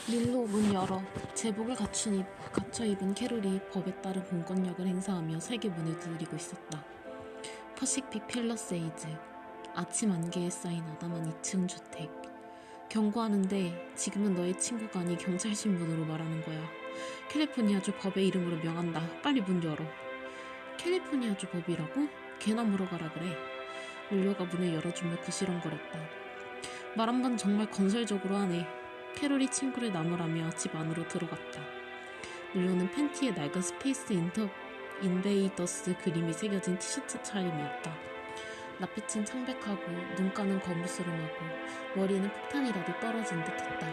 밀로 문 열어. 제복을 갖춰 입은 캐롤이 법에 따른 공권력을 행사하며 세계 문을 두드리고 있었다. 퍼시픽 필러세이즈. 아침 안개에 쌓인 아담한 2층 주택. 경고하는데 지금은 너의 친구가 아닌 경찰 신분으로 말하는 거야. 캘리포니아주 법의 이름으로 명한다. 빨리 문 열어. 캘리포니아주 법이라고? 걔나 물어가라 그래. 밀로가 문을 열어주며 구시렁거렸다. 말 한 번 정말 건설적으로 하네. 캐롤이 친구를 나무라며 집 안으로 들어갔다. 밀로는 팬티에 낡은 스페이스 인베이더스 그림이 새겨진 티셔츠 차림이었다. 낯빛은 창백하고 눈가는 거무스름하고 머리는 폭탄이라도 떨어진 듯했다.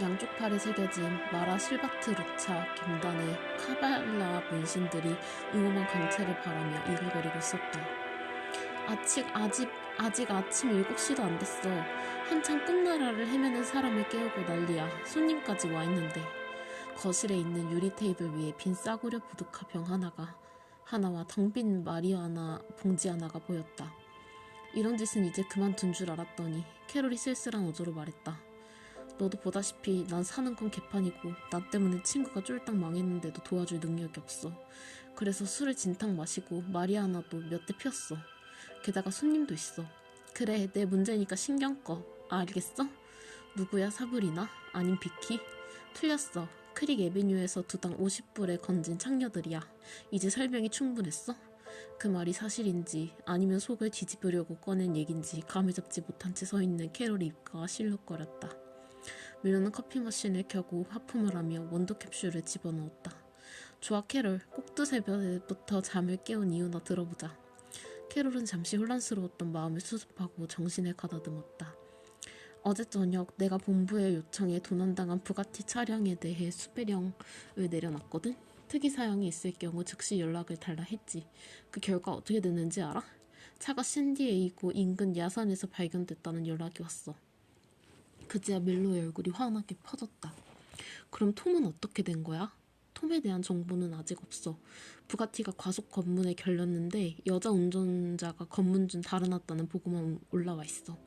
양쪽 팔에 새겨진 마라 실바트 루차 경단의 카발라 문신들이 응엄한 광채를 바라며 이글거리고 있었다. 아직 아침 7시도 안 됐어. 한창 꿈나라를 헤매는 사람을 깨우고 난리야. 손님까지 와 있는데. 거실에 있는 유리 테이블 위에 빈 싸구려 보드카 병 하나와 텅빈 마리아나 봉지 하나가 보였다. 이런 짓은 이제 그만둔 줄 알았더니 캐롤이 쓸쓸한 어조로 말했다. 너도 보다시피 난 사는 건 개판이고 나 때문에 친구가 쫄딱 망했는데도 도와줄 능력이 없어. 그래서 술을 진탕 마시고 마리아나도 몇 대 폈어. 게다가 손님도 있어. 그래, 내 문제니까 신경 꺼. 알겠어? 누구야, 사브리나? 아님 비키? 틀렸어. 크릭 애비뉴에서 두당 50불에 건진 창녀들이야. 이제 설명이 충분했어? 그 말이 사실인지 아니면 속을 뒤집으려고 꺼낸 얘긴지 감을 잡지 못한 채 서 있는 캐롤의 입가가 실룩거렸다. 밀로는 커피 머신을 켜고 하품을 하며 원두 캡슐을 집어넣었다. 좋아, 캐롤. 꼭두 새벽부터 잠을 깨운 이유나 들어보자. 캐롤은 잠시 혼란스러웠던 마음을 수습하고 정신을 가다듬었다. 어제 저녁 내가 본부의 요청에 도난당한 부가티 차량에 대해 수배령을 내려놨거든? 특이 사양이 있을 경우 즉시 연락을 달라 했지. 그 결과 어떻게 됐는지 알아? 차가 샌디에이고 인근 야산에서 발견됐다는 연락이 왔어. 그제야 밀로의 얼굴이 환하게 퍼졌다. 그럼 톰은 어떻게 된 거야? 톰에 대한 정보는 아직 없어. 부가티가 과속 검문에 결렸는데 여자 운전자가 검문 중 달아났다는 보고만 올라와 있어.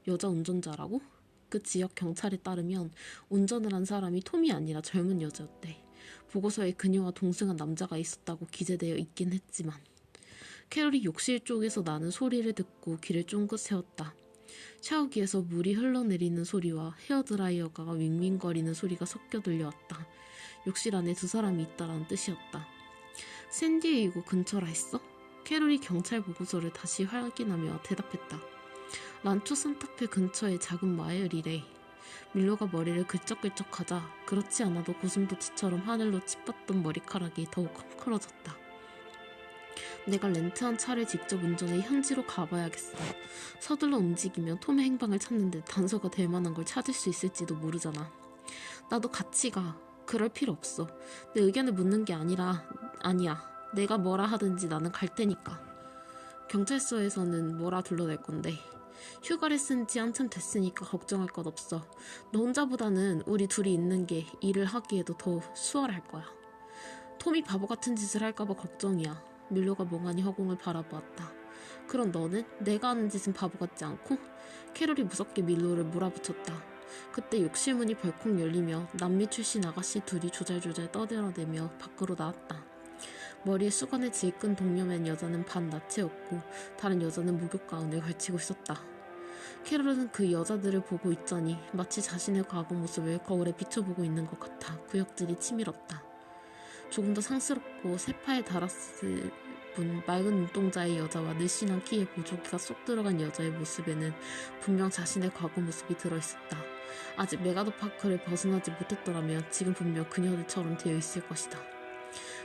여자 운전자라고? 그 지역 경찰에 따르면 운전을 한 사람이 톰이 아니라 젊은 여자였대. 보고서에 그녀와 동승한 남자가 있었다고 기재되어 있긴 했지만. 캐롤이 욕실 쪽에서 나는 소리를 듣고 귀를 쫑긋 세웠다. 샤워기에서 물이 흘러내리는 소리와 헤어드라이어가 윙윙거리는 소리가 섞여 들려왔다. 욕실 안에 두 사람이 있다라는 뜻이었다. 샌디에이고 근처라 했어? 캐롤이 경찰 보고서를 다시 확인하며 대답했다. 란초 산타페 근처의 작은 마을이래. 밀로가 머리를 긁적긁적하자 그렇지 않아도 고슴도치처럼 하늘로 찌뻗던 머리카락이 더욱 헝클어졌다. 내가 렌트한 차를 직접 운전해 현지로 가봐야겠어. 서둘러 움직이면 톰의 행방을 찾는데 단서가 될 만한 걸 찾을 수 있을지도 모르잖아. 나도 같이 가. 그럴 필요 없어. 내 의견을 묻는 게 아니야. 내가 뭐라 하든지 나는 갈 테니까. 경찰서에서는 뭐라 둘러댈 건데. 휴가를 쓴 지 한참 됐으니까 걱정할 것 없어. 너 혼자보다는 우리 둘이 있는 게 일을 하기에도 더 수월할 거야. 톰이 바보 같은 짓을 할까봐 걱정이야. 밀로가 멍하니 허공을 바라보았다. 그럼 너는? 내가 하는 짓은 바보 같지 않고? 캐롤이 무섭게 밀로를 몰아붙였다. 그때 욕실 문이 벌컥 열리며 남미 출신 아가씨 둘이 조잘조잘 떠들어대며 밖으로 나왔다. 머리에 수건을 질끈 동여맨 여자는 반나체였고 다른 여자는 목욕 가운을 걸치고 있었다. 캐롤은 그 여자들을 보고 있자니 마치 자신의 과거 모습을 거울에 비춰보고 있는 것 같아 구역질이 치밀었다. 조금 더 상스럽고 세파에 달았을 뿐 맑은 눈동자의 여자와 늘씬한 키에 보조기가 쏙 들어간 여자의 모습에는 분명 자신의 과거 모습이 들어있었다. 아직 메가더 파크를 벗어나지 못했더라면 지금 분명 그녀들처럼 되어 있을 것이다.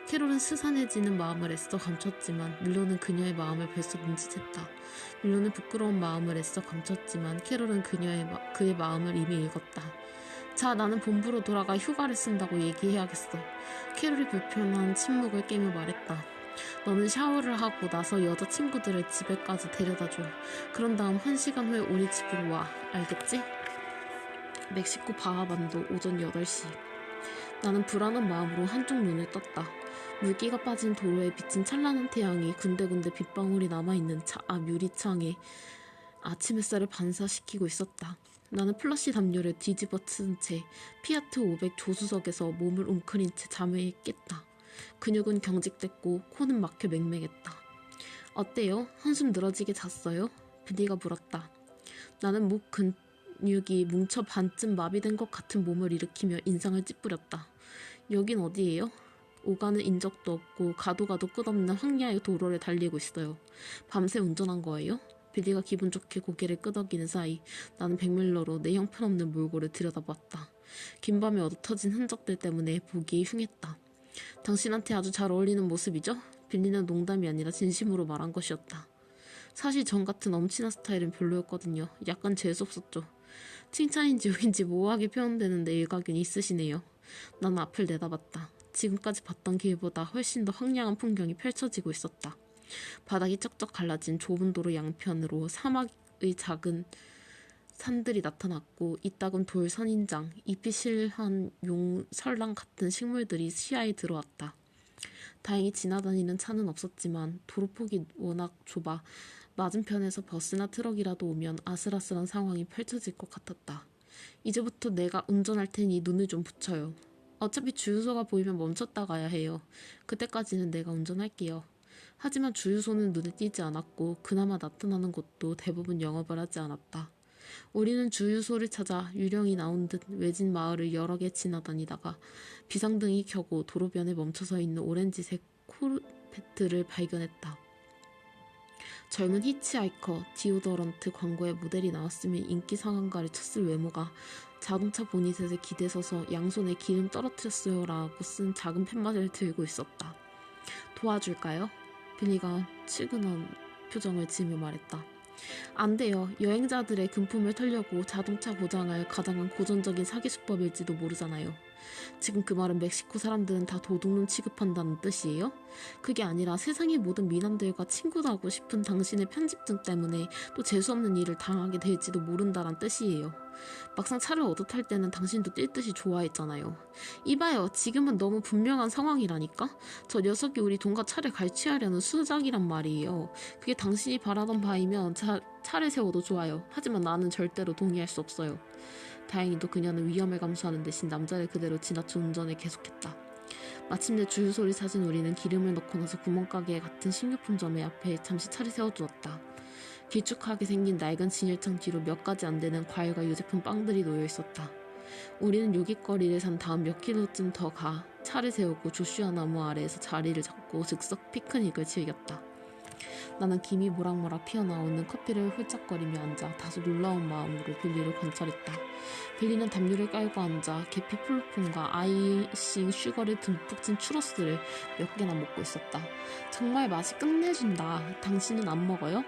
캐롤은 스산해지는 마음을 애써 감췄지만 밀로는 그녀의 마음을 벌써 눈치챘다. 밀로는 부끄러운 마음을 애써 감췄지만 캐롤은 그의 마음을 이미 읽었다. 자, 나는 본부로 돌아가 휴가를 쓴다고 얘기해야겠어. 캐롤이 불편한 침묵을 깨며 말했다. 너는 샤워를 하고 나서 여자친구들을 집에까지 데려다줘. 그런 다음 1시간 후에 우리 집으로 와. 알겠지? 멕시코 바하반도 오전 8시. 나는 불안한 마음으로 한쪽 눈을 떴다. 물기가 빠진 도로에 비친 찬란한 태양이 군데군데 빗방울이 남아있는 차 앞 유리창에 아침 햇살을 반사시키고 있었다. 나는 플러시 담요를 뒤집어 쓴 채 피아트 500 조수석에서 몸을 웅크린 채 잠에 깼다. 근육은 경직됐고 코는 막혀 맹맹했다. 어때요? 한숨 늘어지게 잤어요? 빌리가 물었다. 나는 목 근육이 뭉쳐 반쯤 마비된 것 같은 몸을 일으키며 인상을 찌푸렸다. 여긴 어디예요? 오가는 인적도 없고 가도 끝없는 황야의 도로를 달리고 있어요. 밤새 운전한 거예요? 빌리가 기분 좋게 고개를 끄덕이는 사이 나는 백밀러로 내 형편없는 몰골을 들여다봤다. 긴 밤에 얻어터진 흔적들 때문에 보기에 흉했다. 당신한테 아주 잘 어울리는 모습이죠? 빌리는 농담이 아니라 진심으로 말한 것이었다. 사실 전 같은 엄친한 스타일은 별로였거든요. 약간 재수없었죠. 칭찬인지 욕인지 모호하게 표현되는데 일가견이 있으시네요. 나는 앞을 내다봤다. 지금까지 봤던 길보다 훨씬 더 황량한 풍경이 펼쳐지고 있었다. 바닥이 쩍쩍 갈라진 좁은 도로 양편으로 사막의 작은 산들이 나타났고 이따금 돌 선인장, 잎이 실한 용설랑 같은 식물들이 시야에 들어왔다. 다행히 지나다니는 차는 없었지만 도로폭이 워낙 좁아 맞은편에서 버스나 트럭이라도 오면 아슬아슬한 상황이 펼쳐질 것 같았다. 이제부터 내가 운전할 테니 눈을 좀 붙여요. 어차피 주유소가 보이면 멈췄다 가야 해요. 그때까지는 내가 운전할게요. 하지만 주유소는 눈에 띄지 않았고 그나마 나타나는 곳도 대부분 영업을 하지 않았다. 우리는 주유소를 찾아 유령이 나온 듯 외진 마을을 여러 개 지나다니다가 비상등이 켜고 도로변에 멈춰서 있는 오렌지색 코르베트를 발견했다. 젊은 히치하이커 디오더런트 광고에 모델이 나왔으면 인기 상한가를 쳤을 외모가 자동차 보닛에 기대서서 양손에 기름 떨어뜨렸어요 라고 쓴 작은 팻말을 들고 있었다. 도와줄까요? 빌리가 측은한 표정을 지으며 말했다. 안 돼요. 여행자들의 금품을 털려고 자동차 고장할 가장한 고전적인 사기 수법일지도 모르잖아요. 지금 그 말은 멕시코 사람들은 다 도둑놈 취급한다는 뜻이에요? 그게 아니라 세상의 모든 미남들과 친구하고 싶은 당신의 편집증 때문에 또 재수없는 일을 당하게 될지도 모른다란 뜻이에요. 막상 차를 얻어 탈 때는 당신도 뛸 듯이 좋아했잖아요. 이봐요. 지금은 너무 분명한 상황이라니까? 저 녀석이 우리 돈과 차를 갈취하려는 수작이란 말이에요. 그게 당신이 바라던 바이면 차를 세워도 좋아요. 하지만 나는 절대로 동의할 수 없어요. 다행히도 그녀는 위험을 감수하는 대신 남자를 그대로 지나쳐 운전을 계속했다. 마침내 주유소를 찾은 우리는 기름을 넣고 나서 구멍가게 같은 식료품점의 앞에 잠시 차를 세워두었다. 길쭉하게 생긴 낡은 진열창 뒤로 몇 가지 안 되는 과일과 유제품 빵들이 놓여 있었다. 우리는 요깃거리를 산 다음 몇 킬로쯤 더 가 차를 세우고 조슈아 나무 아래에서 자리를 잡고 즉석 피크닉을 즐겼다. 나는 김이 모락모락 피어나오는 커피를 훌쩍거리며 앉아 다소 놀라운 마음으로 빌리를 관찰했다. 빌리는 담요를 깔고 앉아 계피 플루폰과 아이싱 슈거를 듬뿍 찐 추러스를 몇 개나 먹고 있었다. 정말 맛이 끝내준다. 당신은 안 먹어요?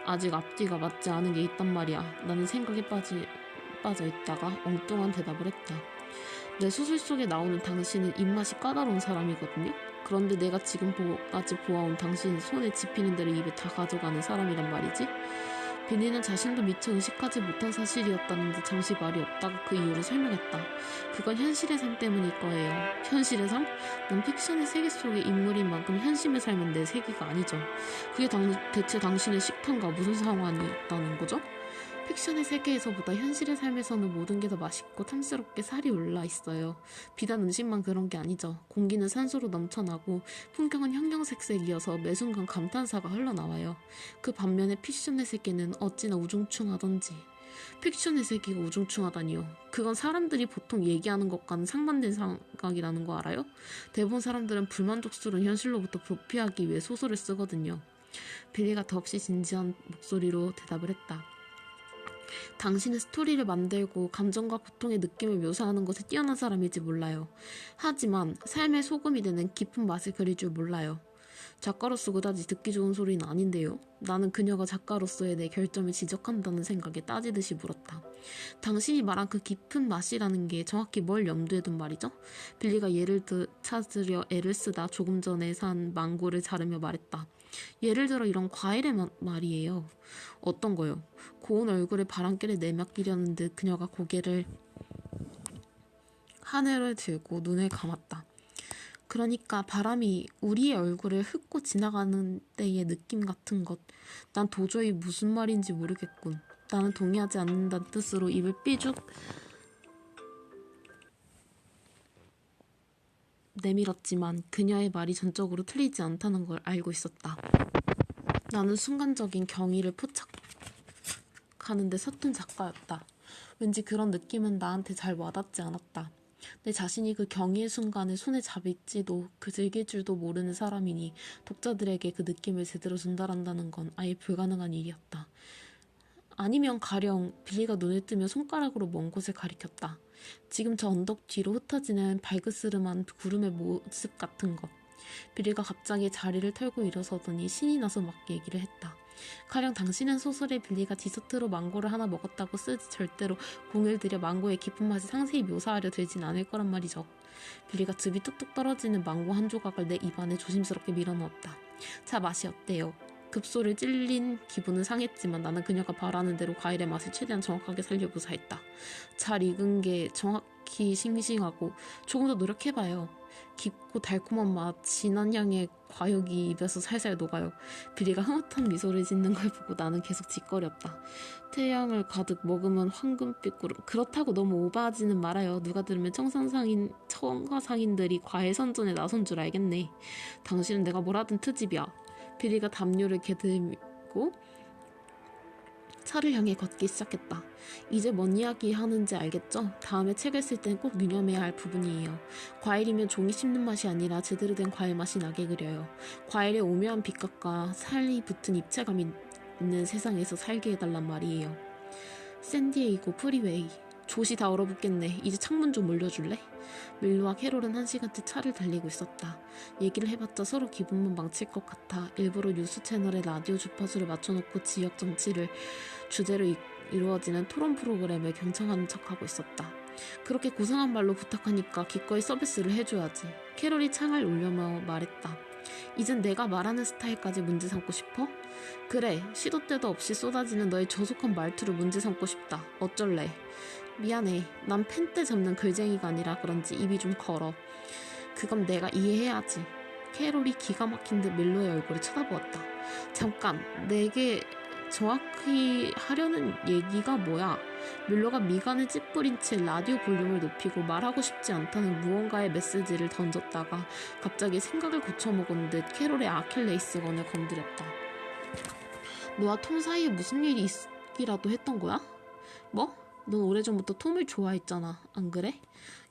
아직 앞뒤가 맞지 않은 게 있단 말이야. 나는 생각에 빠져 있다가 엉뚱한 대답을 했다. 내 소설 속에 나오는 당신은 입맛이 까다로운 사람이거든요. 그런데 내가 지금까지 보아온 당신 손에 집히는 대로 입에 다 가져가는 사람이란 말이지. 빌리는 자신도 미처 의식하지 못한 사실이었다는 데 잠시 말이 없다가 그 이유를 설명했다. 그건 현실의 삶 때문일 거예요. 현실의 삶? 난 픽션의 세계 속의 인물인 만큼 현실의 삶은 내 세계가 아니죠. 그게 대체 당신의 식탐과 무슨 상관이 있다는 거죠? 픽션의 세계에서보다 현실의 삶에서는 모든 게 더 맛있고 탐스럽게 살이 올라 있어요. 비단 음식만 그런 게 아니죠. 공기는 산소로 넘쳐나고 풍경은 형형색색이어서 매 순간 감탄사가 흘러나와요. 그 반면에 픽션의 세계는 어찌나 우중충하던지. 픽션의 세계가 우중충하다니요. 그건 사람들이 보통 얘기하는 것과는 상반된 생각이라는 거 알아요? 대부분 사람들은 불만족스러운 현실로부터 도피하기 위해 소설을 쓰거든요. 빌리가 더없이 진지한 목소리로 대답을 했다. 당신은 스토리를 만들고 감정과 고통의 느낌을 묘사하는 것에 뛰어난 사람일지 몰라요. 하지만 삶의 소금이 되는 깊은 맛을 그릴 줄 몰라요. 작가로서 그다지 듣기 좋은 소리는 아닌데요. 나는 그녀가 작가로서의 내 결점을 지적한다는 생각에 따지듯이 물었다. 당신이 말한 그 깊은 맛이라는 게 정확히 뭘 염두에 둔 말이죠? 빌리가 예를 찾으려 애를 쓰다 조금 전에 산 망고를 자르며 말했다. 예를 들어 이런 과일의 말이에요. 어떤 거요? 고운 얼굴에 바람결에 내맡기려는 듯 그녀가 고개를 하늘을 들고 눈을 감았다. 그러니까 바람이 우리의 얼굴을 훑고 지나가는 때의 느낌 같은 것. 난 도저히 무슨 말인지 모르겠군. 나는 동의하지 않는다는 뜻으로 입을 삐죽 내밀었지만 그녀의 말이 전적으로 틀리지 않다는 걸 알고 있었다. 나는 순간적인 경의를 포착하는데 서툰 작가였다. 왠지 그런 느낌은 나한테 잘 와닿지 않았다. 내 자신이 그 경의의 순간에 손에 잡을지도 그 즐길 줄도 모르는 사람이니 독자들에게 그 느낌을 제대로 전달한다는 건 아예 불가능한 일이었다. 아니면 가령 빌리가 눈을 뜨며 손가락으로 먼 곳을 가리켰다. 지금 저 언덕 뒤로 흩어지는 발그스름한 구름의 모습 같은 것. 빌리가 갑자기 자리를 털고 일어서더니 신이 나서 막 얘기를 했다. 가령 당신은 소설에 빌리가 디저트로 망고를 하나 먹었다고 쓰지 절대로 공을 들여 망고의 깊은 맛을 상세히 묘사하려 들진 않을 거란 말이죠. 빌리가 즙이 뚝뚝 떨어지는 망고 한 조각을 내 입안에 조심스럽게 밀어넣었다. 자, 맛이 어때요? 급소를 찔린 기분은 상했지만 나는 그녀가 바라는 대로 과일의 맛을 최대한 정확하게 살려보자 했다. 잘 익은 게 정확히 싱싱하고 조금 더 노력해봐요. 깊고 달콤한 맛, 진한 향의 과육이 입에서 살살 녹아요. 빌리가 흐뭇한 미소를 짓는 걸 보고 나는 계속 짓거렸다. 태양을 가득 머금은 황금빛 구름. 그렇다고 너무 오버하지는 말아요. 누가 들으면 청가상인들이 과일 선전에 나선 줄 알겠네. 당신은 내가 뭘 하든 트집이야. 빌리가 담요를 개들고 차를 향해 걷기 시작했다. 이제 뭔 이야기 하는지 알겠죠? 다음에 책을 쓸 땐 꼭 유념해야 할 부분이에요. 과일이면 종이 씹는 맛이 아니라 제대로 된 과일 맛이 나게 그려요. 과일의 오묘한 빛깔과 살이 붙은 입체감이 있는 세상에서 살게 해달란 말이에요. 샌디에이고 프리웨이. 조시 다 얼어붙겠네. 이제 창문 좀 올려줄래? 밀로와 캐롤은 1시간째 차를 달리고 있었다. 얘기를 해봤자 서로 기분만 망칠 것 같아 일부러 뉴스 채널에 라디오 주파수를 맞춰놓고 지역 정치를 주제로 이루어지는 토론 프로그램을 경청하는 척하고 있었다. 그렇게 고상한 말로 부탁하니까 기꺼이 서비스를 해줘야지. 캐롤이 창을 올려며 말했다. 이젠 내가 말하는 스타일까지 문제 삼고 싶어? 그래, 시도 때도 없이 쏟아지는 너의 저속한 말투를 문제 삼고 싶다. 어쩔래? 미안해. 난 펜대 잡는 글쟁이가 아니라 그런지 입이 좀 걸어. 그건 내가 이해해야지. 캐롤이 기가 막힌 듯 밀로의 얼굴을 쳐다보았다. 잠깐, 내게 정확히 하려는 얘기가 뭐야? 밀로가 미간을 찌푸린 채 라디오 볼륨을 높이고 말하고 싶지 않다는 무언가의 메시지를 던졌다가 갑자기 생각을 고쳐먹은 듯 캐롤의 아킬레이스건을 건드렸다. 너와 톰 사이에 무슨 일이 있기라도 했던 거야? 뭐? 넌 오래전부터 톰을 좋아했잖아, 안 그래?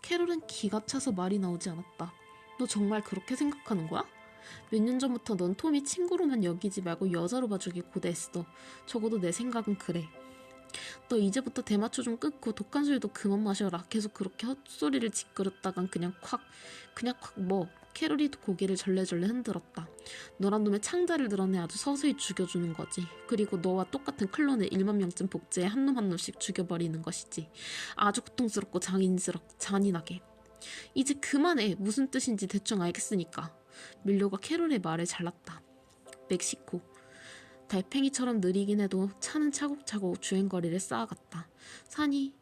캐롤은 기가 차서 말이 나오지 않았다. 너 정말 그렇게 생각하는 거야? 몇 년 전부터 넌 톰이 친구로만 여기지 말고 여자로 봐주기 고대했어. 적어도 내 생각은 그래. 너 이제부터 대마초 좀 끊고 독한 술도 그만 마셔라. 계속 그렇게 헛소리를 짓거렸다간 그냥 콱 뭐. 캐롤이 고개를 절레절레 흔들었다. 너란 놈의 창자를 드러내 아주 서서히 죽여주는 거지. 그리고 너와 똑같은 클론을 1만 명쯤 복제해 한 놈 한 놈씩 죽여버리는 것이지. 아주 고통스럽고 잔인하게. 이제 그만해. 무슨 뜻인지 대충 알겠으니까. 밀로가 캐롤의 말을 잘랐다. 멕시코. 달팽이처럼 느리긴 해도 차는 차곡차곡 주행거리를 쌓아갔다. 산이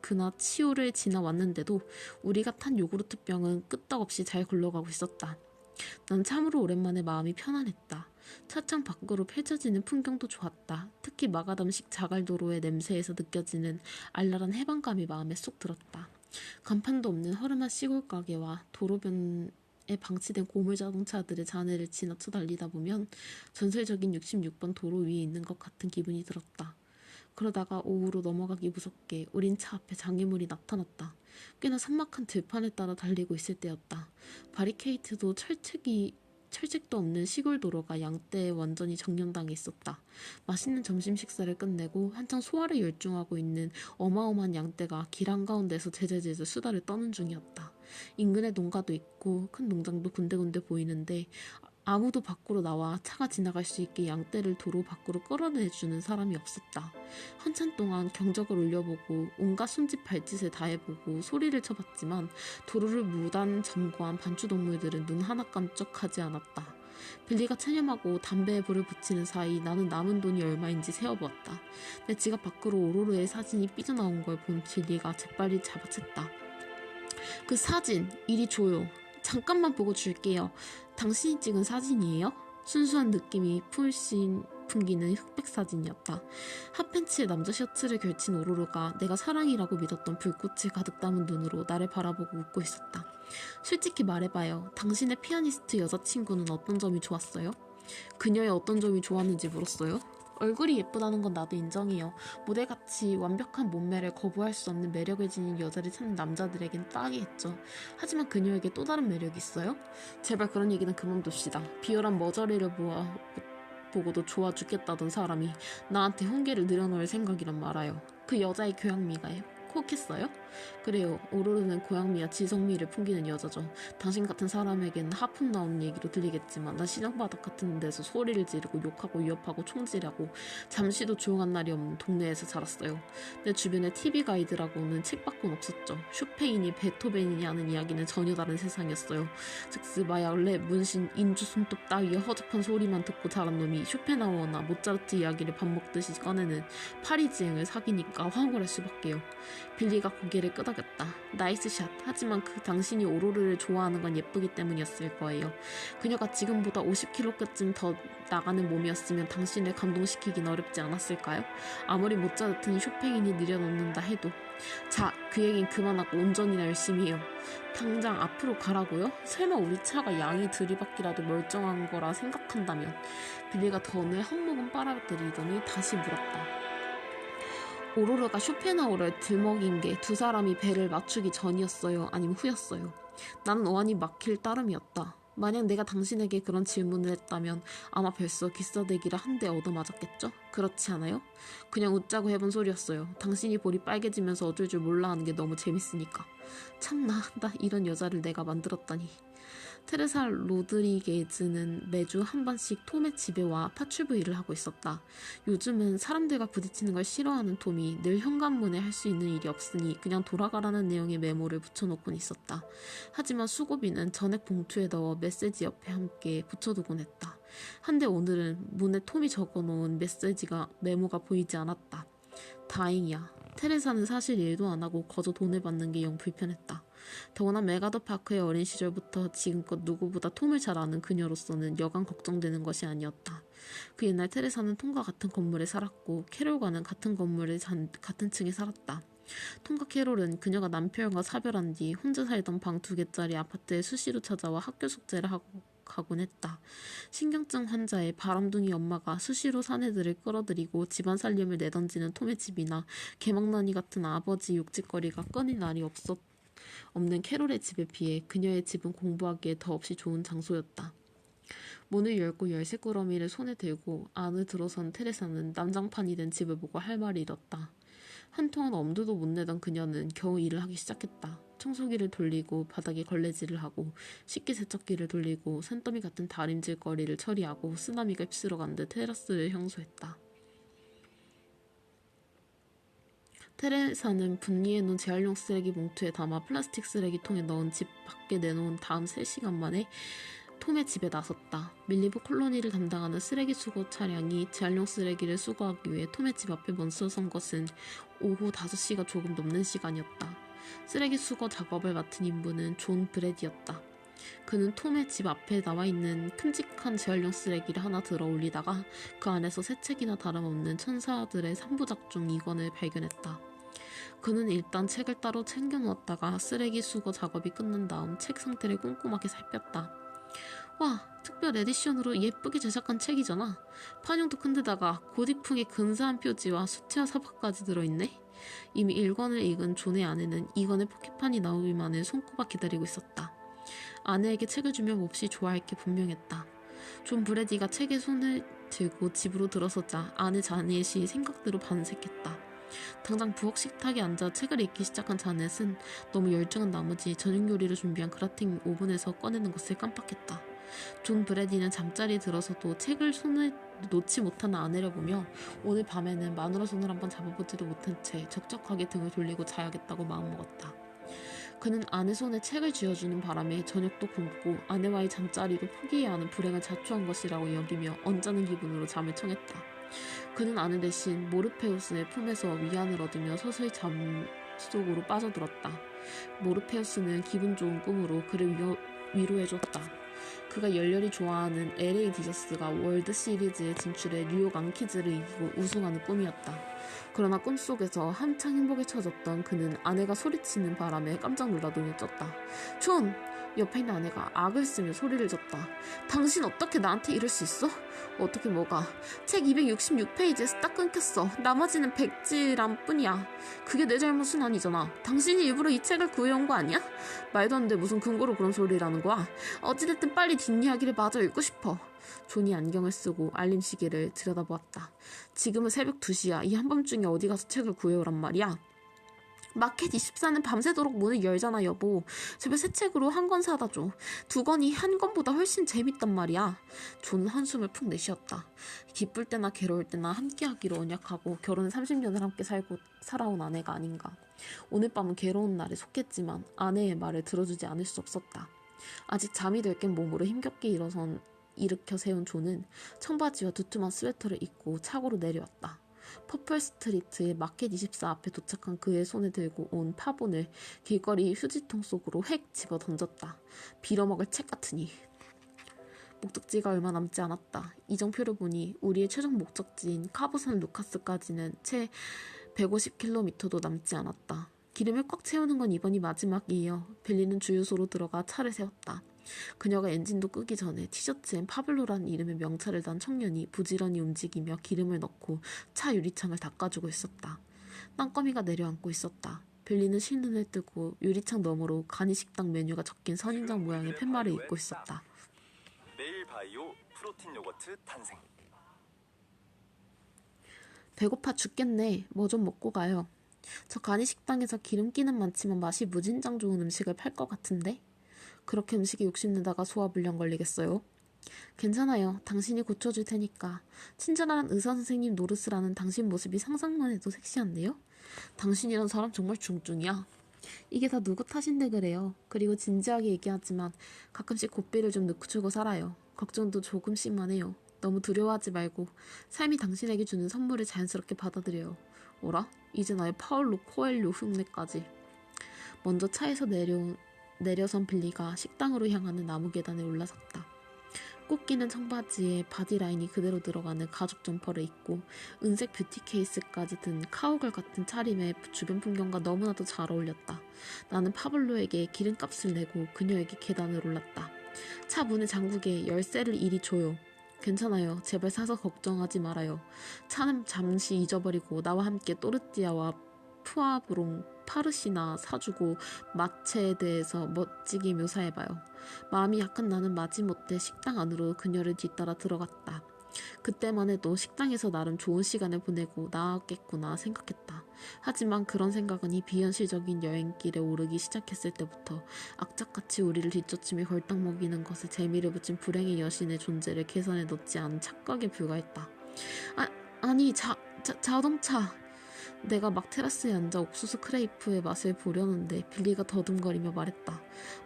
그나치오를 지나왔는데도 우리가 탄 요구르트 병은 끄떡없이 잘 굴러가고 있었다. 난 참으로 오랜만에 마음이 편안했다. 차창 밖으로 펼쳐지는 풍경도 좋았다. 특히 마가담식 자갈도로의 냄새에서 느껴지는 알랄한 해방감이 마음에 쏙 들었다. 간판도 없는 허름한 시골 가게와 도로변에 방치된 고물 자동차들의 잔해를 지나쳐 달리다 보면 전설적인 66번 도로 위에 있는 것 같은 기분이 들었다. 그러다가 오후로 넘어가기 무섭게 우린 차 앞에 장애물이 나타났다. 꽤나 삭막한 들판을 따라 달리고 있을 때였다. 바리케이트도 철책도 없는 시골 도로가 양떼에 완전히 정령당해 있었다. 맛있는 점심 식사를 끝내고 한창 소화를 열중하고 있는 어마어마한 양떼가 길 한가운데서 제잘제잘 수다를 떠는 중이었다. 인근에 농가도 있고 큰 농장도 군데군데 보이는데 아무도 밖으로 나와 차가 지나갈 수 있게 양떼를 도로 밖으로 끌어내주는 사람이 없었다. 한참 동안 경적을 울려보고 온갖 손짓 발짓을 다 해보고 소리를 쳐봤지만 도로를 무단 점거한 반추동물들은 눈 하나 깜짝하지 않았다. 빌리가 체념하고 담배에 불을 붙이는 사이 나는 남은 돈이 얼마인지 세어보았다. 내 지갑 밖으로 오로로의 사진이 삐져나온 걸 본 빌리가 재빨리 잡아챘다. 그 사진, 이리 줘요. 잠깐만 보고 줄게요. 당신이 찍은 사진이에요? 순수한 느낌이 풍기는 흑백 사진이었다. 핫팬츠에 남자 셔츠를 걸친 오로로가 내가 사랑이라고 믿었던 불꽃을 가득 담은 눈으로 나를 바라보고 웃고 있었다. 솔직히 말해봐요. 당신의 피아니스트 여자친구는 어떤 점이 좋았어요? 그녀의 어떤 점이 좋았는지 물었어요. 얼굴이 예쁘다는 건 나도 인정해요. 모델같이 완벽한 몸매를 거부할 수 없는 매력을 지닌 여자를 찾는 남자들에겐 딱이겠죠. 하지만 그녀에게 또 다른 매력이 있어요? 제발 그런 얘기는 그만둡시다. 비열한 머저리를 보고도 좋아 죽겠다던 사람이 나한테 훈계를 늘어놓을 생각이란 말아요. 그 여자의 교양미가요? 혹했어요? 그래요. 오로로는 고양미와 지성미를 풍기는 여자죠. 당신 같은 사람에게는 하품 나오는 얘기로 들리겠지만 난 시장바닥 같은 데서 소리를 지르고 욕하고 위협하고 총질하고 잠시도 조용한 날이 없는 동네에서 자랐어요. 내 주변에 TV 가이드라고는 책밖은 없었죠. 쇼팽이니 베토벤이니 하는 이야기는 전혀 다른 세상이었어요. 즉스 마약, 랩, 문신, 인주 손톱 따위의 허접한 소리만 듣고 자란 놈이 쇼펜하우어나 모차르트 이야기를 밥 먹듯이 꺼내는 파리지앵을 사귀니까 황홀할 수밖에요. 빌리가 고개를 끄덕였다. 나이스 샷. 하지만 그 당신이 오로르를 좋아하는 건 예쁘기 때문이었을 거예요. 그녀가 지금보다 50kg쯤 더 나가는 몸이었으면 당신을 감동시키긴 어렵지 않았을까요? 아무리 모차르트니 쇼팽이니 늘여놓는다 해도. 자, 그 얘긴 그만하고 운전이나 열심히 해요. 당장 앞으로 가라고요? 설마 우리 차가 양이 들이받기라도 멀쩡한 거라 생각한다면. 빌리가 더 한모금 빨아들이더니 다시 물었다. 오로라가 쇼펜하우어를 들먹인 게 두 사람이 배를 맞추기 전이었어요? 아니면 후였어요? 나는 어안이 막힐 따름이었다. 만약 내가 당신에게 그런 질문을 했다면 아마 벌써 기싸대기를 한 대 얻어맞았겠죠? 그렇지 않아요? 그냥 웃자고 해본 소리였어요. 당신이 볼이 빨개지면서 어쩔 줄 몰라 하는 게 너무 재밌으니까. 참나, 나 이런 여자를 내가 만들었다니. 테레사 로드리게즈는 매주 한 번씩 톰의 집에 와 파출부 일을 하고 있었다. 요즘은 사람들과 부딪히는 걸 싫어하는 톰이 늘 현관문에 할 수 있는 일이 없으니 그냥 돌아가라는 내용의 메모를 붙여놓곤 있었다. 하지만 수고비는 전액 봉투에 넣어 메시지 옆에 함께 붙여두곤 했다. 한데 오늘은 문에 톰이 적어놓은 메모가 보이지 않았다. 다행이야. 테레사는 사실 일도 안 하고 거저 돈을 받는 게 영 불편했다. 더구나 메가더 파크의 어린 시절부터 지금껏 누구보다 톰을 잘 아는 그녀로서는 여간 걱정되는 것이 아니었다. 그 옛날 테레사는 톰과 같은 건물에 살았고 캐롤과는 같은 건물에 같은 층에 살았다. 톰과 캐롤은 그녀가 남편과 사별한 뒤 혼자 살던 방 2개짜리 아파트에 수시로 찾아와 학교 숙제를 하고 가곤 했다. 신경증 환자의 바람둥이 엄마가 수시로 사내들을 끌어들이고 집안 살림을 내던지는 톰의 집이나 개막난이 같은 아버지 욕짓거리가 끊일 날이 없는 캐롤의 집에 비해 그녀의 집은 공부하기에 더없이 좋은 장소였다. 문을 열고 열쇠꾸러미를 손에 들고 안을 들어선 테레사는 난장판이 된 집을 보고 할 말을 잃었다. 한동안 엄두도 못 내던 그녀는 겨우 일을 하기 시작했다. 청소기를 돌리고 바닥에 걸레질을 하고 식기세척기를 돌리고 산더미 같은 다림질거리를 처리하고 쓰나미가 휩쓸어 간 듯 테라스를 형소했다. 테레사는 분리해놓은 재활용 쓰레기 봉투에 담아 플라스틱 쓰레기통에 넣은 집 밖에 내놓은 다음 3시간 만에 톰의 집에 나섰다. 밀리브 콜로니를 담당하는 쓰레기 수거 차량이 재활용 쓰레기를 수거하기 위해 톰의 집 앞에 멈춰선 것은 오후 5시가 조금 넘는 시간이었다. 쓰레기 수거 작업을 맡은 인부는 존 브래디였다. 그는 톰의 집 앞에 나와 있는 큼직한 재활용 쓰레기를 하나 들어 올리다가 그 안에서 새 책이나 다름없는 천사들의 3부작 중 2권을 발견했다. 그는 일단 책을 따로 챙겨놓았다가 쓰레기 수거 작업이 끝난 다음 책 상태를 꼼꼼하게 살폈다. 와, 특별 에디션으로 예쁘게 제작한 책이잖아. 판형도 큰데다가 고딕풍의 근사한 표지와 수채화 사박까지 들어있네. 이미 1권을 읽은 존의 아내는 2권의 포켓판이 나오기만을 손꼽아 기다리고 있었다. 아내에게 책을 주면 몹시 좋아할 게 분명했다. 존 브래디가 책에 손을 들고 집으로 들어서자 아내 자넷이 생각대로 반색했다. 당장 부엌 식탁에 앉아 책을 읽기 시작한 자넷은 너무 열중한 나머지 저녁 요리를 준비한 그라팅 오븐에서 꺼내는 것을 깜빡했다. 존 브래디는 잠자리에 들어서도 책을 손을 놓지 못하는 아내를 보며 오늘 밤에는 마누라 손을 한번 잡아보지도 못한 채 적적하게 등을 돌리고 자야겠다고 마음먹었다. 그는 아내 손에 책을 쥐어주는 바람에 저녁도 굶고 아내와의 잠자리도 포기해야 하는 불행을 자초한 것이라고 여기며 언짢은 기분으로 잠을 청했다. 그는 아내 대신 모르페우스의 품에서 위안을 얻으며 서서히 잠 속으로 빠져들었다. 모르페우스는 기분 좋은 꿈으로 그를 위로해줬다. 그가 열렬히 좋아하는 LA 디저스가 월드 시리즈에 진출해 뉴욕 양키즈를 이기고 우승하는 꿈이었다. 그러나 꿈속에서 한창 행복에 처졌던 그는 아내가 소리치는 바람에 깜짝 놀라 눈을 떴다. 존! 옆에 있는 아내가 악을 쓰며 소리를 졌다. 당신 어떻게 나한테 이럴 수 있어? 어떻게 뭐가? 책 266페이지에서 딱 끊겼어. 나머지는 백지란 뿐이야. 그게 내 잘못은 아니잖아. 당신이 일부러 이 책을 구해온 거 아니야? 말도 안 돼. 무슨 근거로 그런 소리라는 거야? 어찌됐든 빨리 뒷이야기를 마저 읽고 싶어. 존이 안경을 쓰고 알림 시계를 들여다보았다. 지금은 새벽 2시야. 이 한밤중에 어디 가서 책을 구해오란 말이야? 마켓 24는 밤새도록 문을 열잖아 여보. 제발 새 책으로 한 권 사다 줘. 두 권이 한 권보다 훨씬 재밌단 말이야. 존은 한숨을 푹 내쉬었다. 기쁠 때나 괴로울 때나 함께하기로 언약하고 결혼 30년을 함께 살아온 아내가 아닌가. 오늘 밤은 괴로운 날에 속했지만 아내의 말을 들어주지 않을 수 없었다. 아직 잠이 들 깬 몸으로 힘겹게 일으켜 세운 존은 청바지와 두툼한 스웨터를 입고 차고로 내려왔다. 퍼플 스트리트의 마켓 24 앞에 도착한 그의 손에 들고 온 파본을 길거리 휴지통 속으로 획 집어 던졌다. 빌어먹을 책 같으니. 목적지가 얼마 남지 않았다. 이정표를 보니 우리의 최종 목적지인 카보산 루카스까지는 채 150km도 남지 않았다. 기름을 꽉 채우는 건 이번이 마지막이에요. 빌리는 주유소로 들어가 차를 세웠다. 그녀가 엔진도 끄기 전에 티셔츠엔 파블로라는 이름의 명찰을 단 청년이 부지런히 움직이며 기름을 넣고 차 유리창을 닦아주고 있었다. 땅거미가 내려앉고 있었다. 빌리는 신눈을 뜨고 유리창 너머로 간이식당 메뉴가 적힌 선인장 모양의 팻말을 입고 있었다. 매일 바이오 프로틴 요거트 탄생. 배고파 죽겠네. 뭐 좀 먹고 가요. 저 간이식당에서 기름기는 많지만 맛이 무진장 좋은 음식을 팔 것 같은데? 그렇게 음식에 욕심내다가 소화불량 걸리겠어요? 괜찮아요. 당신이 고쳐줄 테니까. 친절한 의사 선생님 노르스라는 당신 모습이 상상만 해도 섹시한데요? 당신이란 사람 정말 중증이야. 이게 다 누구 탓인데 그래요. 그리고 진지하게 얘기하지만 가끔씩 고삐를 좀 늦추고 살아요. 걱정도 조금씩만 해요. 너무 두려워하지 말고 삶이 당신에게 주는 선물을 자연스럽게 받아들여요. 어라? 이제 나의 파울로 코엘료 흉내까지. 먼저 차에서 내려선 빌리가 식당으로 향하는 나무 계단에 올라섰다. 꽂기는 청바지에 바디라인이 그대로 들어가는 가죽 점퍼를 입고 은색 뷰티 케이스까지 든 카우걸 같은 차림에 주변 풍경과 너무나도 잘 어울렸다. 나는 파블로에게 기름값을 내고 그녀에게 계단을 올랐다. 차 문을 잠그게 열쇠를 이리 줘요. 괜찮아요. 제발 사서 걱정하지 말아요. 차는 잠시 잊어버리고 나와 함께 또르띠아와 푸아브롱, 파르시나 사주고 마체에 대해서 멋지게 묘사해봐요. 마음이 약한 나는 마지못해 식당 안으로 그녀를 뒤따라 들어갔다. 그때만 해도 식당에서 나름 좋은 시간을 보내고 나왔겠구나 생각했다. 하지만 그런 생각은 이 비현실적인 여행길에 오르기 시작했을 때부터 악착같이 우리를 뒤쫓으며 걸딱 먹이는 것에 재미를 붙인 불행의 여신의 존재를 계산에 넣지 않은 착각에 불과했다. 아니 자동차! 내가 막 테라스에 앉아 옥수수 크레이프의 맛을 보려는데 빌리가 더듬거리며 말했다.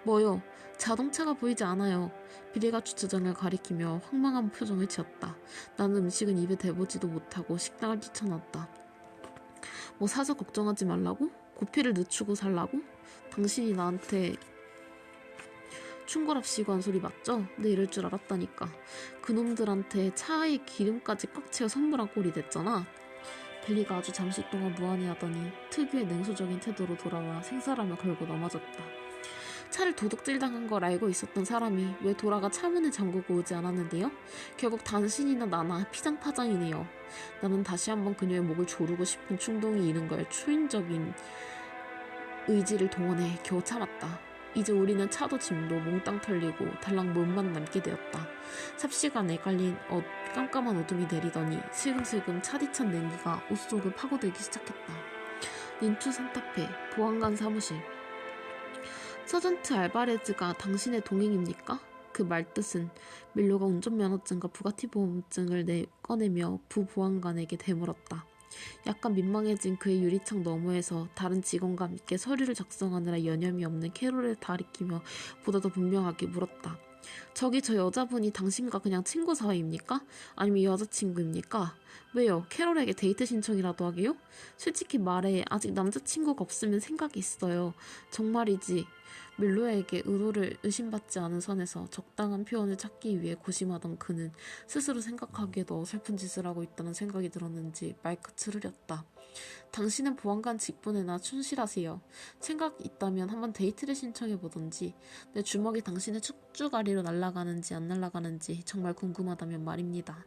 뭐요? 자동차가 보이지 않아요. 빌리가 주차장을 가리키며 황망한 표정을 지었다. 나는 음식은 입에 대보지도 못하고 식당을 뛰쳐나왔다. 뭐 사서 걱정하지 말라고? 고피를 늦추고 살라고? 당신이 나한테 충고랍시고 한 소리 맞죠? 내 이럴 줄 알았다니까. 그놈들한테 차에 기름까지 꽉 채워 선물한 꼴이 됐잖아. 빌리가 아주 잠시 동안 무안해하더니 특유의 냉소적인 태도로 돌아와 생사람을 걸고 넘어졌다. 차를 도둑질 당한 걸 알고 있었던 사람이 왜 돌아가 차문을 잠그고 오지 않았는데요? 결국 당신이나 나나 피장파장이네요. 나는 다시 한번 그녀의 목을 조르고 싶은 충동이 이른 걸 초인적인 의지를 동원해 겨우 참았다. 이제 우리는 차도 짐도 몽땅 털리고 달랑 몸만 남게 되었다. 삽시간에 깔린 깜깜한 어둠이 내리더니 슬금슬금 차디찬 냉기가 옷 속을 파고들기 시작했다. 닌투 산타페 보안관 사무실. 서전트 알바레즈가 당신의 동행입니까? 그 말뜻은 밀로가 운전면허증과 부가티 보험증을 꺼내며 부보안관에게 되물었다. 약간 민망해진 그의 유리창 너머에서 다른 직원과 함께 서류를 작성하느라 여념이 없는 캐롤을 가리키며 보다 더 분명하게 물었다. 저기 저 여자분이 당신과 그냥 친구 사이입니까? 아니면 여자친구입니까? 왜요? 캐롤에게 데이트 신청이라도 하게요? 솔직히 말해 아직 남자친구가 없으면 생각이 있어요. 정말이지. 밀로에게 의도를 의심받지 않은 선에서 적당한 표현을 찾기 위해 고심하던 그는 스스로 생각하기에도 어설픈 짓을 하고 있다는 생각이 들었는지 말끝을 흐렸다. 당신은 보안관 직분에나 충실하세요. 생각 있다면 한번 데이트를 신청해보던지. 내 주먹이 당신의 축주가리로 날아가는지 안 날아가는지 정말 궁금하다면 말입니다.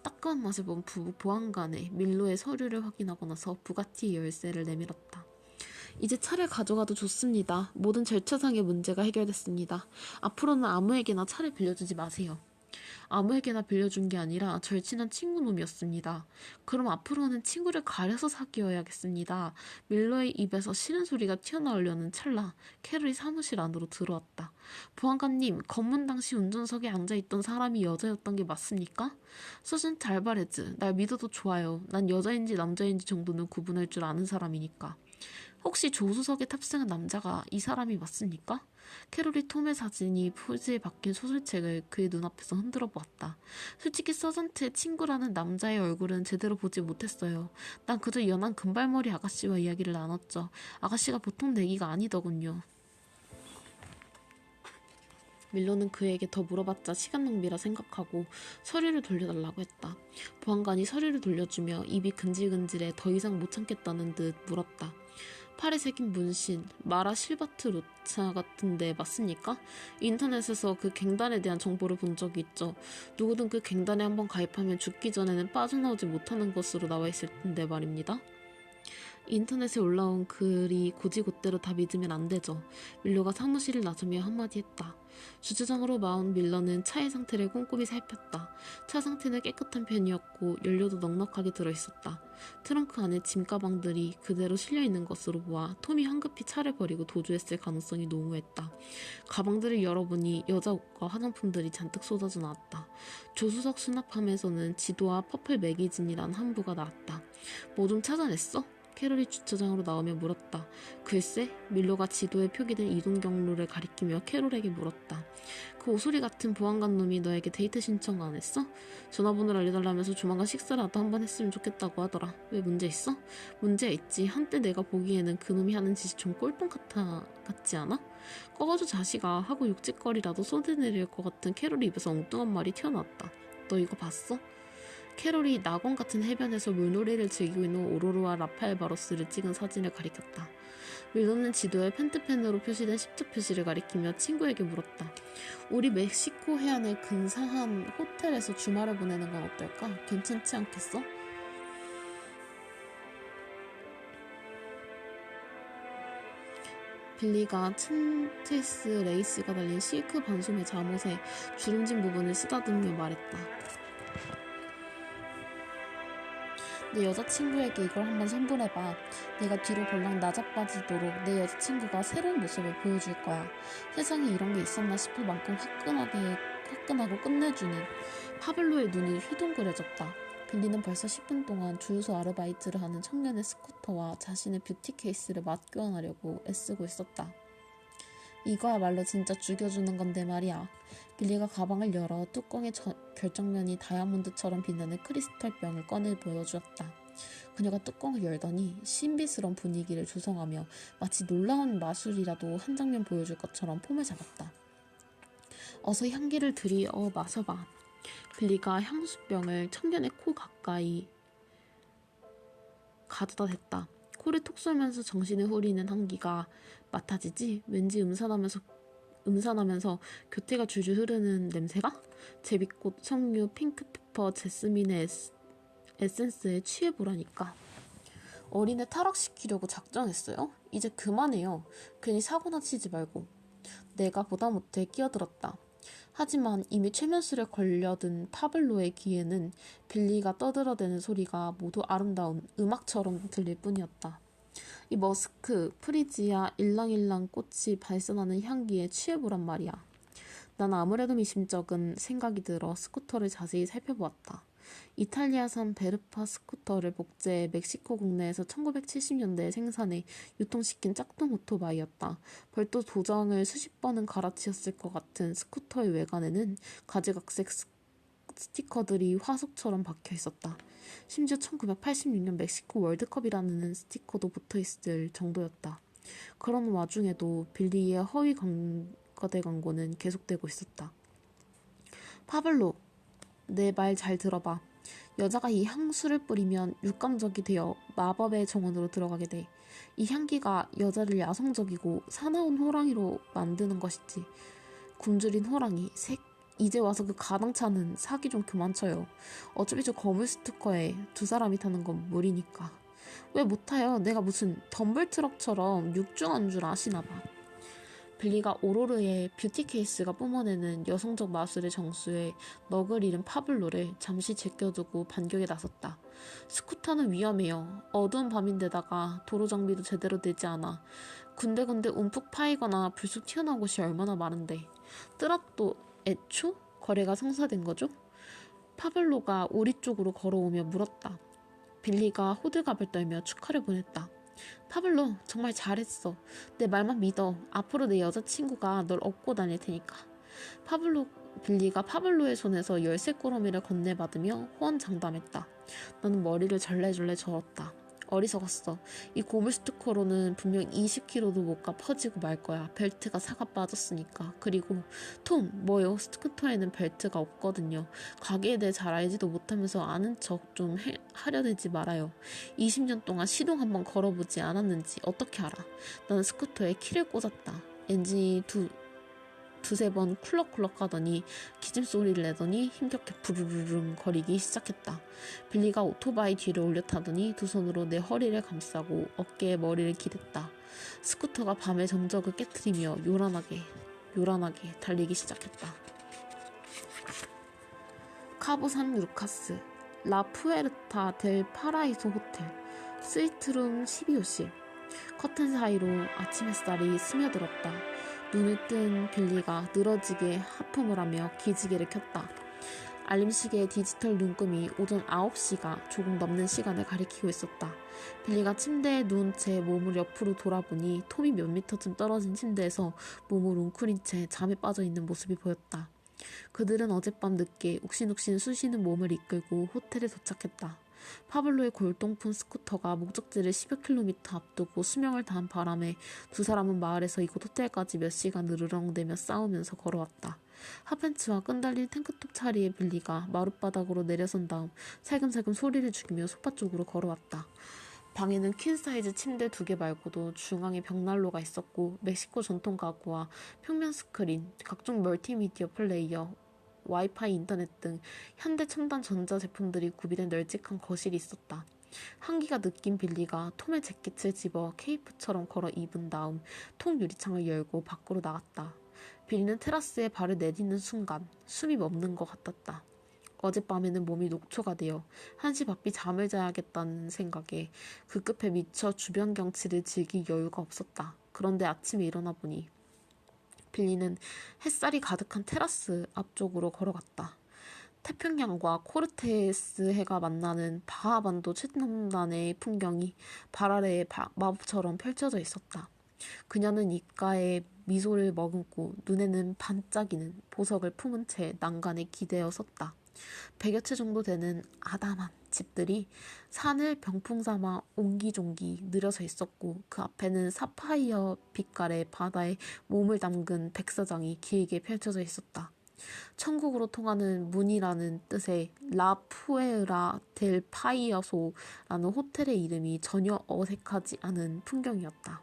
따가운 맛을 본 보안관에 밀로의 서류를 확인하고 나서 부가티 열쇠를 내밀었다. 이제 차를 가져가도 좋습니다. 모든 절차상의 문제가 해결됐습니다. 앞으로는 아무에게나 차를 빌려주지 마세요. 아무에게나 빌려준 게 아니라 절친한 친구 놈이었습니다. 그럼 앞으로는 친구를 가려서 사귀어야겠습니다. 밀러의 입에서 싫은 소리가 튀어나오려는 찰나 캐롤이 사무실 안으로 들어왔다. 보안관님, 검문 당시 운전석에 앉아있던 사람이 여자였던 게 맞습니까? 서전트 알바레즈, 날 믿어도 좋아요. 난 여자인지 남자인지 정도는 구분할 줄 아는 사람이니까. 혹시 조수석에 탑승한 남자가 이 사람이 맞습니까? 캐롤이 톰의 사진이 표지에 박힌 소설책을 그의 눈앞에서 흔들어 보았다. 솔직히 서전트의 친구라는 남자의 얼굴은 제대로 보지 못했어요. 난 그저 연한 금발머리 아가씨와 이야기를 나눴죠. 아가씨가 보통 내기가 아니더군요. 밀로는 그에게 더 물어봤자 시간 낭비라 생각하고 서류를 돌려달라고 했다. 보안관이 서류를 돌려주며 입이 근질근질해 더 이상 못 참겠다는 듯 물었다. 팔에 새긴 문신, 마라 실바트 로차 같은데 맞습니까? 인터넷에서 그 갱단에 대한 정보를 본 적이 있죠. 누구든 그 갱단에 한번 가입하면 죽기 전에는 빠져나오지 못하는 것으로 나와 있을 텐데 말입니다. 인터넷에 올라온 글이 곧이곧대로 다 믿으면 안 되죠. 밀러가 사무실을 나서며 한마디 했다. 주차장으로 나온 밀러는 차의 상태를 꼼꼼히 살폈다. 차 상태는 깨끗한 편이었고 연료도 넉넉하게 들어있었다. 트렁크 안에 짐 가방들이 그대로 실려있는 것으로 보아 톰이 황급히 차를 버리고 도주했을 가능성이 농후했다. 가방들을 열어보니 여자 옷과 화장품들이 잔뜩 쏟아져 나왔다. 조수석 수납함에서는 지도와 퍼플 매거진이란 한 부가 나왔다. 뭐 좀 찾아냈어? 캐롤이 주차장으로 나오며 물었다. 글쎄, 밀로가 지도에 표기된 이동 경로를 가리키며 캐롤에게 물었다. 그 오소리 같은 보안관 놈이 너에게 데이트 신청 안 했어? 전화번호를 알려달라면서 조만간 식사라도 한번 했으면 좋겠다고 하더라. 왜 문제 있어? 문제가 있지. 한때 내가 보기에는 그 놈이 하는 짓이 좀 꼴통 같지 않아? 꺼가줘 자식아 하고 욕짓거리라도 쏟아내릴 것 같은 캐롤의 입에서 엉뚱한 말이 튀어나왔다. 너 이거 봤어? 캐롤이 낙원 같은 해변에서 물놀이를 즐기고 있는 오로로와 라파엘 바로스를 찍은 사진을 가리켰다. 밀로는 지도에 펜트펜으로 표시된 십자 표시를 가리키며 친구에게 물었다. 우리 멕시코 해안의 근사한 호텔에서 주말을 보내는 건 어떨까? 괜찮지 않겠어? 빌리가 틴테스 레이스가 달린 실크 반소매 잠옷에 주름진 부분을 쓰다듬으며 말했다. 내 여자친구에게 이걸 한번 선물해봐. 내가 뒤로 벌렁 나자빠지도록 내 여자친구가 새로운 모습을 보여줄 거야. 세상에 이런 게 있었나 싶을 만큼 화끈하고 끝내주는. 파블로의 눈이 휘둥그레졌다. 빌리는 벌써 10분 동안 주유소 아르바이트를 하는 청년의 스쿠터와 자신의 뷰티 케이스를 맞교환하려고 애쓰고 있었다. 이거야말로 진짜 죽여주는 건데 말이야. 빌리가 가방을 열어 뚜껑의 결정면이 다이아몬드처럼 빛나는 크리스탈병을 꺼내 보여주었다. 그녀가 뚜껑을 열더니 신비스러운 분위기를 조성하며 마치 놀라운 마술이라도 한 장면 보여줄 것처럼 폼을 잡았다. 어서 향기를 들이어 마셔봐. 빌리가 향수병을 청년의 코 가까이 가져다 댔다. 코를 톡 쏘면서 정신을 후리는 향기가 맡아지지? 왠지 음산하면서 교태가 줄줄 흐르는 냄새가? 제비꽃, 석류, 핑크페퍼, 제스민의 에센스에 취해보라니까. 어린애 타락시키려고 작정했어요? 이제 그만해요. 괜히 사고나 치지 말고. 내가 보다 못해 끼어들었다. 하지만 이미 최면술에 걸려든 파블로의 귀에는 빌리가 떠들어대는 소리가 모두 아름다운 음악처럼 들릴 뿐이었다. 이 머스크, 프리지아, 일랑일랑 꽃이 발산하는 향기에 취해보란 말이야. 난 아무래도 미심쩍은 생각이 들어 스쿠터를 자세히 살펴보았다. 이탈리아산 베르파 스쿠터를 복제해 멕시코 국내에서 1970년대에 생산해 유통시킨 짝퉁 오토바이였다. 별도 도장을 수십 번은 갈아치웠을 것 같은 스쿠터의 외관에는 가지각색 스티커들이 화석처럼 박혀 있었다. 심지어 1986년 멕시코 월드컵이라는 스티커도 붙어 있을 정도였다. 그런 와중에도 빌리의 허위 거대 광고는 계속되고 있었다. 파블로, 내 말 잘 들어봐. 여자가 이 향수를 뿌리면 육감적이 되어 마법의 정원으로 들어가게 돼. 이 향기가 여자를 야성적이고 사나운 호랑이로 만드는 것이지. 굶주린 호랑이, 색. 이제 와서 그 가당차는 사기 좀 그만 쳐요. 어차피 저 거물 스티커에 두 사람이 타는 건 무리니까. 왜 못 타요? 내가 무슨 덤블트럭처럼 육중한 줄 아시나 봐. 빌리가 오로르의 뷰티 케이스가 뿜어내는 여성적 마술의 정수에 넋을 잃은 파블로를 잠시 제껴두고 반격에 나섰다. 스쿠터는 위험해요. 어두운 밤인데다가 도로 장비도 제대로 되지 않아. 군데군데 움푹 파이거나 불쑥 튀어나온 곳이 얼마나 많은데. 뜨라또 애초? 거래가 성사된 거죠? 파블로가 우리 쪽으로 걸어오며 물었다. 빌리가 호들갑을 떨며 축하를 보냈다. 파블로, 정말 잘했어. 내 말만 믿어. 앞으로 내 여자친구가 널 업고 다닐 테니까. 빌리가 파블로의 손에서 열쇠꾸러미를 건네받으며 호언장담했다. 나는 머리를 절레절레 저었다. 어리석었어. 이 고물 스티커로는 분명 20km도 못 가 퍼지고 말 거야. 벨트가 사가 빠졌으니까. 그리고 톰, 뭐요? 스쿠터에는 벨트가 없거든요. 가게에 대해 잘 알지도 못하면서 아는 척 좀 하려들지 말아요. 20년 동안 시동 한번 걸어보지 않았는지 어떻게 알아? 나는 스쿠터에 키를 꽂았다. 엔진이 두세 번 쿨럭쿨럭 하더니 기침소리를 내더니 힘겹게 부르르릉 거리기 시작했다. 빌리가 오토바이 뒤를 올려타더니 두 손으로 내 허리를 감싸고 어깨에 머리를 기댔다. 스쿠터가 밤의 정적을 깨트리며 요란하게 달리기 시작했다. 카보산 루카스 라 푸에르타 델 파라이소 호텔 스위트룸 12호실. 커튼 사이로 아침 햇살이 스며들었다. 눈을 뜬 빌리가 늘어지게 하품을 하며 기지개를 켰다. 알림시계의 디지털 눈금이 오전 9시가 조금 넘는 시간을 가리키고 있었다. 빌리가 침대에 누운 채 몸을 옆으로 돌아보니 톰이 몇 미터쯤 떨어진 침대에서 몸을 웅크린 채 잠에 빠져있는 모습이 보였다. 그들은 어젯밤 늦게 욱신욱신 쑤시는 몸을 이끌고 호텔에 도착했다. 파블로의 골동품 스쿠터가 목적지를 10여 킬로미터 앞두고 수명을 다한 바람에 두 사람은 마을에서 이곳 호텔까지 몇 시간 으르렁대며 싸우면서 걸어왔다. 핫팬츠와 끈달린 탱크톱 차리의 빌리가 마룻바닥으로 내려선 다음 살금살금 소리를 죽이며 소파 쪽으로 걸어왔다. 방에는 퀸사이즈 침대 2개 말고도 중앙에 벽난로가 있었고 멕시코 전통 가구와 평면 스크린, 각종 멀티미디어 플레이어, 와이파이 인터넷 등 현대 첨단 전자제품들이 구비된 널찍한 거실이 있었다. 한기가 느낀 빌리가 톰의 재킷을 집어 케이프처럼 걸어 입은 다음 통 유리창을 열고 밖으로 나갔다. 빌리는 테라스에 발을 내딛는 순간 숨이 멎는 것 같았다. 어젯밤에는 몸이 녹초가 되어 한시 바삐 잠을 자야겠다는 생각에 급급해 미쳐 주변 경치를 즐길 여유가 없었다. 그런데 아침에 일어나 보니 빌리는 햇살이 가득한 테라스 앞쪽으로 걸어갔다. 태평양과 코르테스 해가 만나는 바하반도 최남단의 풍경이 발 아래에 마법처럼 펼쳐져 있었다. 그녀는 입가에 미소를 머금고 눈에는 반짝이는 보석을 품은 채 난간에 기대어 섰다. 100여 채 정도 되는 아담한 집들이 산을 병풍 삼아 옹기종기 느려서 있었고 그 앞에는 사파이어 빛깔의 바다에 몸을 담근 백사장이 길게 펼쳐져 있었다. 천국으로 통하는 문이라는 뜻의 라 푸에라 델 파이아소라는 호텔의 이름이 전혀 어색하지 않은 풍경이었다.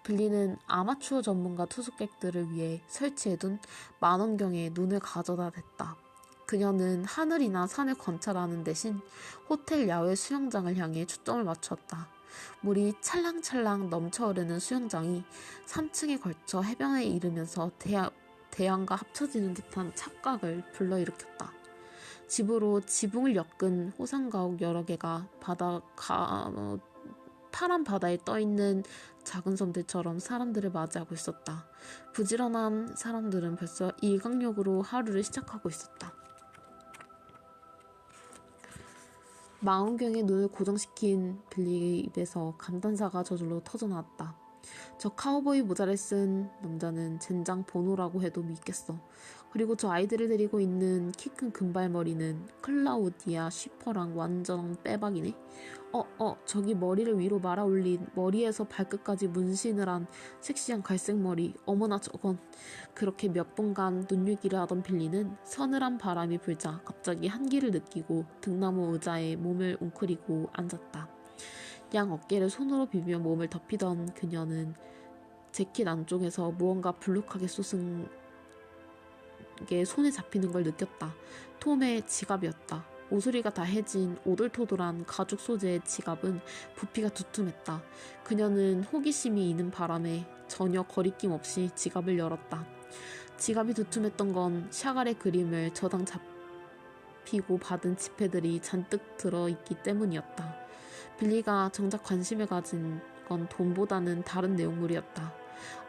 빌리는 아마추어 전문가 투숙객들을 위해 설치해둔 만원경에 눈을 가져다 댔다. 그녀는 하늘이나 산을 관찰하는 대신 호텔 야외 수영장을 향해 초점을 맞췄다. 물이 찰랑찰랑 넘쳐흐르는 수영장이 3층에 걸쳐 해변에 이르면서 대양과 합쳐지는 듯한 착각을 불러일으켰다. 집으로 지붕을 엮은 호상가옥 여러 개가 파란 바다에 떠있는 작은 섬들처럼 사람들을 맞이하고 있었다. 부지런한 사람들은 벌써 일광욕으로 하루를 시작하고 있었다. 망원경에 눈을 고정시킨 빌리의 입에서 감탄사가 저절로 터져나왔다. 저 카우보이 모자를 쓴 남자는 젠장 보노라고 해도 믿겠어. 그리고 저 아이들을 데리고 있는 키 큰 금발머리는 클라우디아 쉬퍼랑 완전 빼박이네. 저기 머리를 위로 말아 올린 머리에서 발끝까지 문신을 한 섹시한 갈색머리. 어머나 저건. 그렇게 몇 분간 눈요기를 하던 빌리는 서늘한 바람이 불자 갑자기 한기를 느끼고 등나무 의자에 몸을 웅크리고 앉았다. 양 어깨를 손으로 비비며 몸을 덮이던 그녀는 재킷 안쪽에서 무언가 불룩하게 솟은 게 손에 잡히는 걸 느꼈다. 톰의 지갑이었다. 오소리가 다 해진 오돌토돌한 가죽 소재의 지갑은 부피가 두툼했다. 그녀는 호기심이 있는 바람에 전혀 거리낌 없이 지갑을 열었다. 지갑이 두툼했던 건 샤갈의 그림을 저당 잡히고 받은 지폐들이 잔뜩 들어있기 때문이었다. 빌리가 정작 관심을 가진 건 돈보다는 다른 내용물이었다.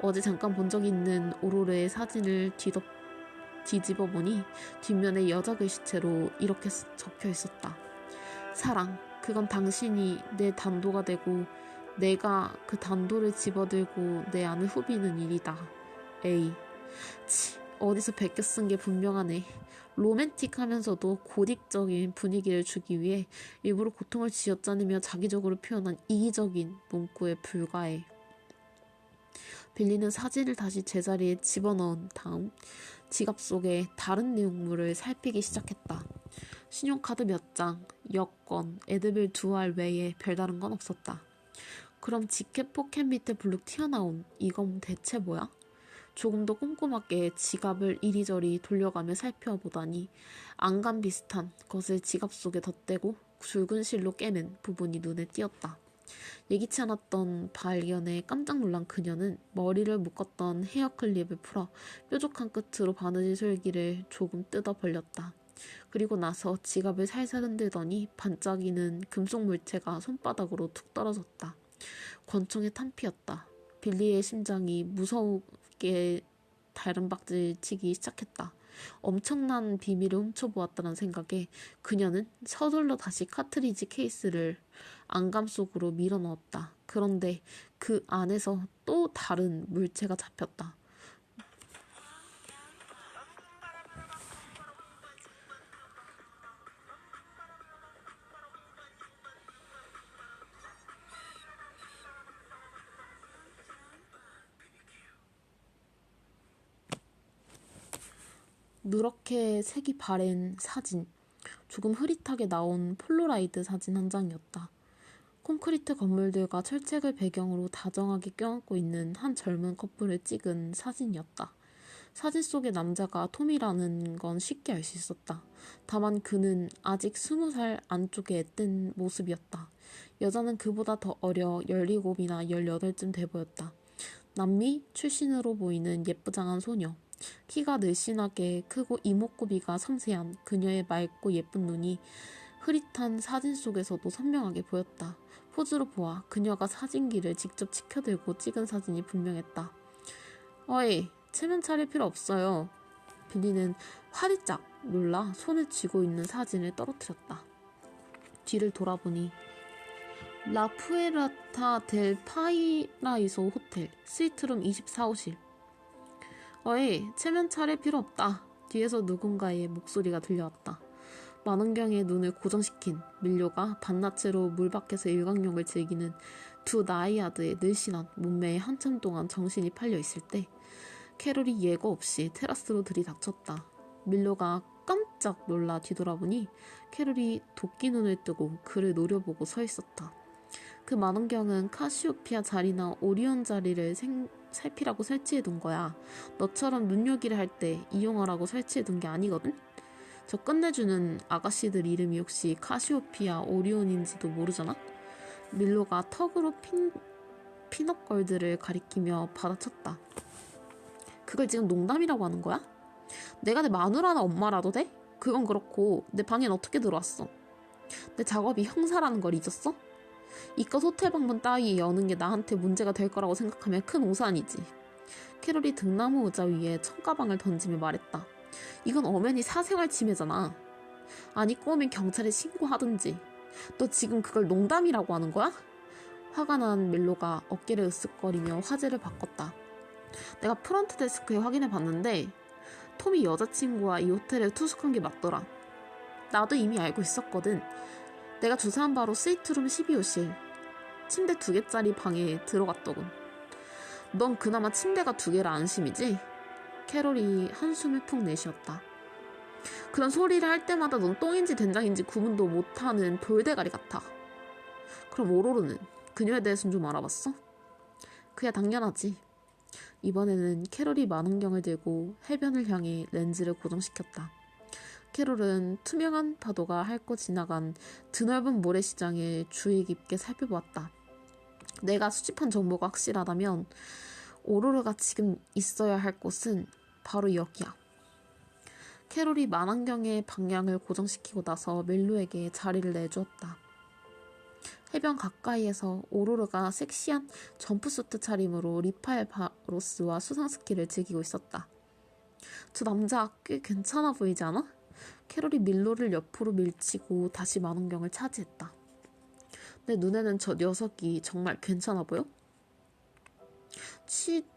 어제 잠깐 본 적이 있는 오로르의 사진을 뒤집어 보니 뒷면에 여자 글씨체로 이렇게 적혀 있었다. 사랑, 그건 당신이 내 단도가 되고 내가 그 단도를 집어들고 내 안을 후비는 일이다. 에이, 어디서 베껴 쓴 게 분명하네. 로맨틱하면서도 고딕적인 분위기를 주기 위해 일부러 고통을 쥐어짜내며 자기적으로 표현한 이기적인 문구에 불과해. 빌리는 사진을 다시 제자리에 집어넣은 다음 지갑 속에 다른 내용물을 살피기 시작했다. 신용카드 몇 장, 여권, 에드빌 2알 외에 별다른 건 없었다. 그럼 지켓 포켓 밑에 불룩 튀어나온 이건 대체 뭐야? 조금 더 꼼꼼하게 지갑을 이리저리 돌려가며 살펴보다니 안감 비슷한 것을 지갑 속에 덧대고 굵은 실로 깨맨 부분이 눈에 띄었다. 예기치 않았던 발견에 깜짝 놀란 그녀는 머리를 묶었던 헤어클립을 풀어 뾰족한 끝으로 바느질 솔기를 조금 뜯어 벌렸다. 그리고 나서 지갑을 살살 흔들더니 반짝이는 금속 물체가 손바닥으로 툭 떨어졌다. 권총의 탄피였다. 빌리의 심장이 무섭게 다른박질 치기 시작했다. 엄청난 비밀을 훔쳐보았다는 생각에 그녀는 서둘러 다시 카트리지 케이스를 안감 속으로 밀어넣었다. 그런데 그 안에서 또 다른 물체가 잡혔다. 누렇게 색이 바랜 사진. 조금 흐릿하게 나온 폴로라이드 사진 한 장이었다. 콘크리트 건물들과 철책을 배경으로 다정하게 껴안고 있는 한 젊은 커플을 찍은 사진이었다. 사진 속의 남자가 톰이라는 건 쉽게 알 수 있었다. 다만 그는 아직 20살 안쪽에 앳된 모습이었다. 여자는 그보다 더 어려 17이나 18쯤 돼 보였다. 남미 출신으로 보이는 예쁘장한 소녀. 키가 늘씬하게 크고 이목구비가 섬세한 그녀의 맑고 예쁜 눈이 흐릿한 사진 속에서도 선명하게 보였다. 포즈로 보아 그녀가 사진기를 직접 치켜들고 찍은 사진이 분명했다. 어이, 체면 차릴 필요 없어요. 빌리는 화들짝 놀라 손을 쥐고 있는 사진을 떨어뜨렸다. 뒤를 돌아보니 라푸에라타 델 파이라이소 호텔 스위트룸 24호실. 어이, 체면 차릴 필요 없다. 뒤에서 누군가의 목소리가 들려왔다. 만원경에 눈을 고정시킨 밀료가 반나체로 물 밖에서 일광욕을 즐기는 두 나이아드의 늘씬한 몸매에 한참 동안 정신이 팔려 있을 때 캐롤이 예고 없이 테라스로 들이닥쳤다. 밀료가 깜짝 놀라 뒤돌아보니 캐롤이 도끼 눈을 뜨고 그를 노려보고 서 있었다. 그 만원경은 카시오피아 자리나 오리온 자리를 살피라고 설치해둔 거야. 너처럼 눈요기를 할 때 이용하라고 설치해둔 게 아니거든? 저 끝내주는 아가씨들 이름이 혹시 카시오피아 오리온인지도 모르잖아? 밀로가 턱으로 핀업걸들을 가리키며 받아쳤다. 그걸 지금 농담이라고 하는 거야? 내가 내 마누라나 엄마라도 돼? 그건 그렇고 내 방엔 어떻게 들어왔어? 내 작업이 형사라는 걸 잊었어? 이깟 호텔 방문 따위 여는 게 나한테 문제가 될 거라고 생각하면 큰 오산이지. 캐롤이 등나무 의자 위에 청가방을 던지며 말했다. 이건 엄연히 사생활 침해잖아. 아니 꼬우면 경찰에 신고하든지. 너 지금 그걸 농담이라고 하는 거야? 화가 난 밀로가 어깨를 으쓱거리며 화제를 바꿨다. 내가 프런트 데스크에 확인해 봤는데 톰이 여자친구와 이 호텔에 투숙한 게 맞더라. 나도 이미 알고 있었거든. 내가 조사한 바로 스위트룸 12호실 침대 2개짜리 방에 들어갔더군. 넌 그나마 침대가 2개라 안심이지? 캐롤이 한숨을 푹 내쉬었다. 그런 소리를 할 때마다 넌 똥인지 된장인지 구분도 못하는 돌대가리 같아. 그럼 오로르는? 그녀에 대해서는 좀 알아봤어? 그야 당연하지. 이번에는 캐롤이 망원경을 들고 해변을 향해 렌즈를 고정시켰다. 캐롤은 투명한 파도가 핥고 지나간 드넓은 모래시장을 주의 깊게 살펴보았다. 내가 수집한 정보가 확실하다면 오로르가 지금 있어야 할 곳은 바로 여기야. 캐롤이 망원경의 방향을 고정시키고 나서 멜로에게 자리를 내주었다. 해변 가까이에서 오로르가 섹시한 점프수트 차림으로 리파엘 바로스와 수상스키를 즐기고 있었다. 저 남자 꽤 괜찮아 보이지 않아? 캐롤이 밀로를 옆으로 밀치고 다시 망원경을 차지했다. 내 눈에는 저 녀석이 정말 괜찮아 보여?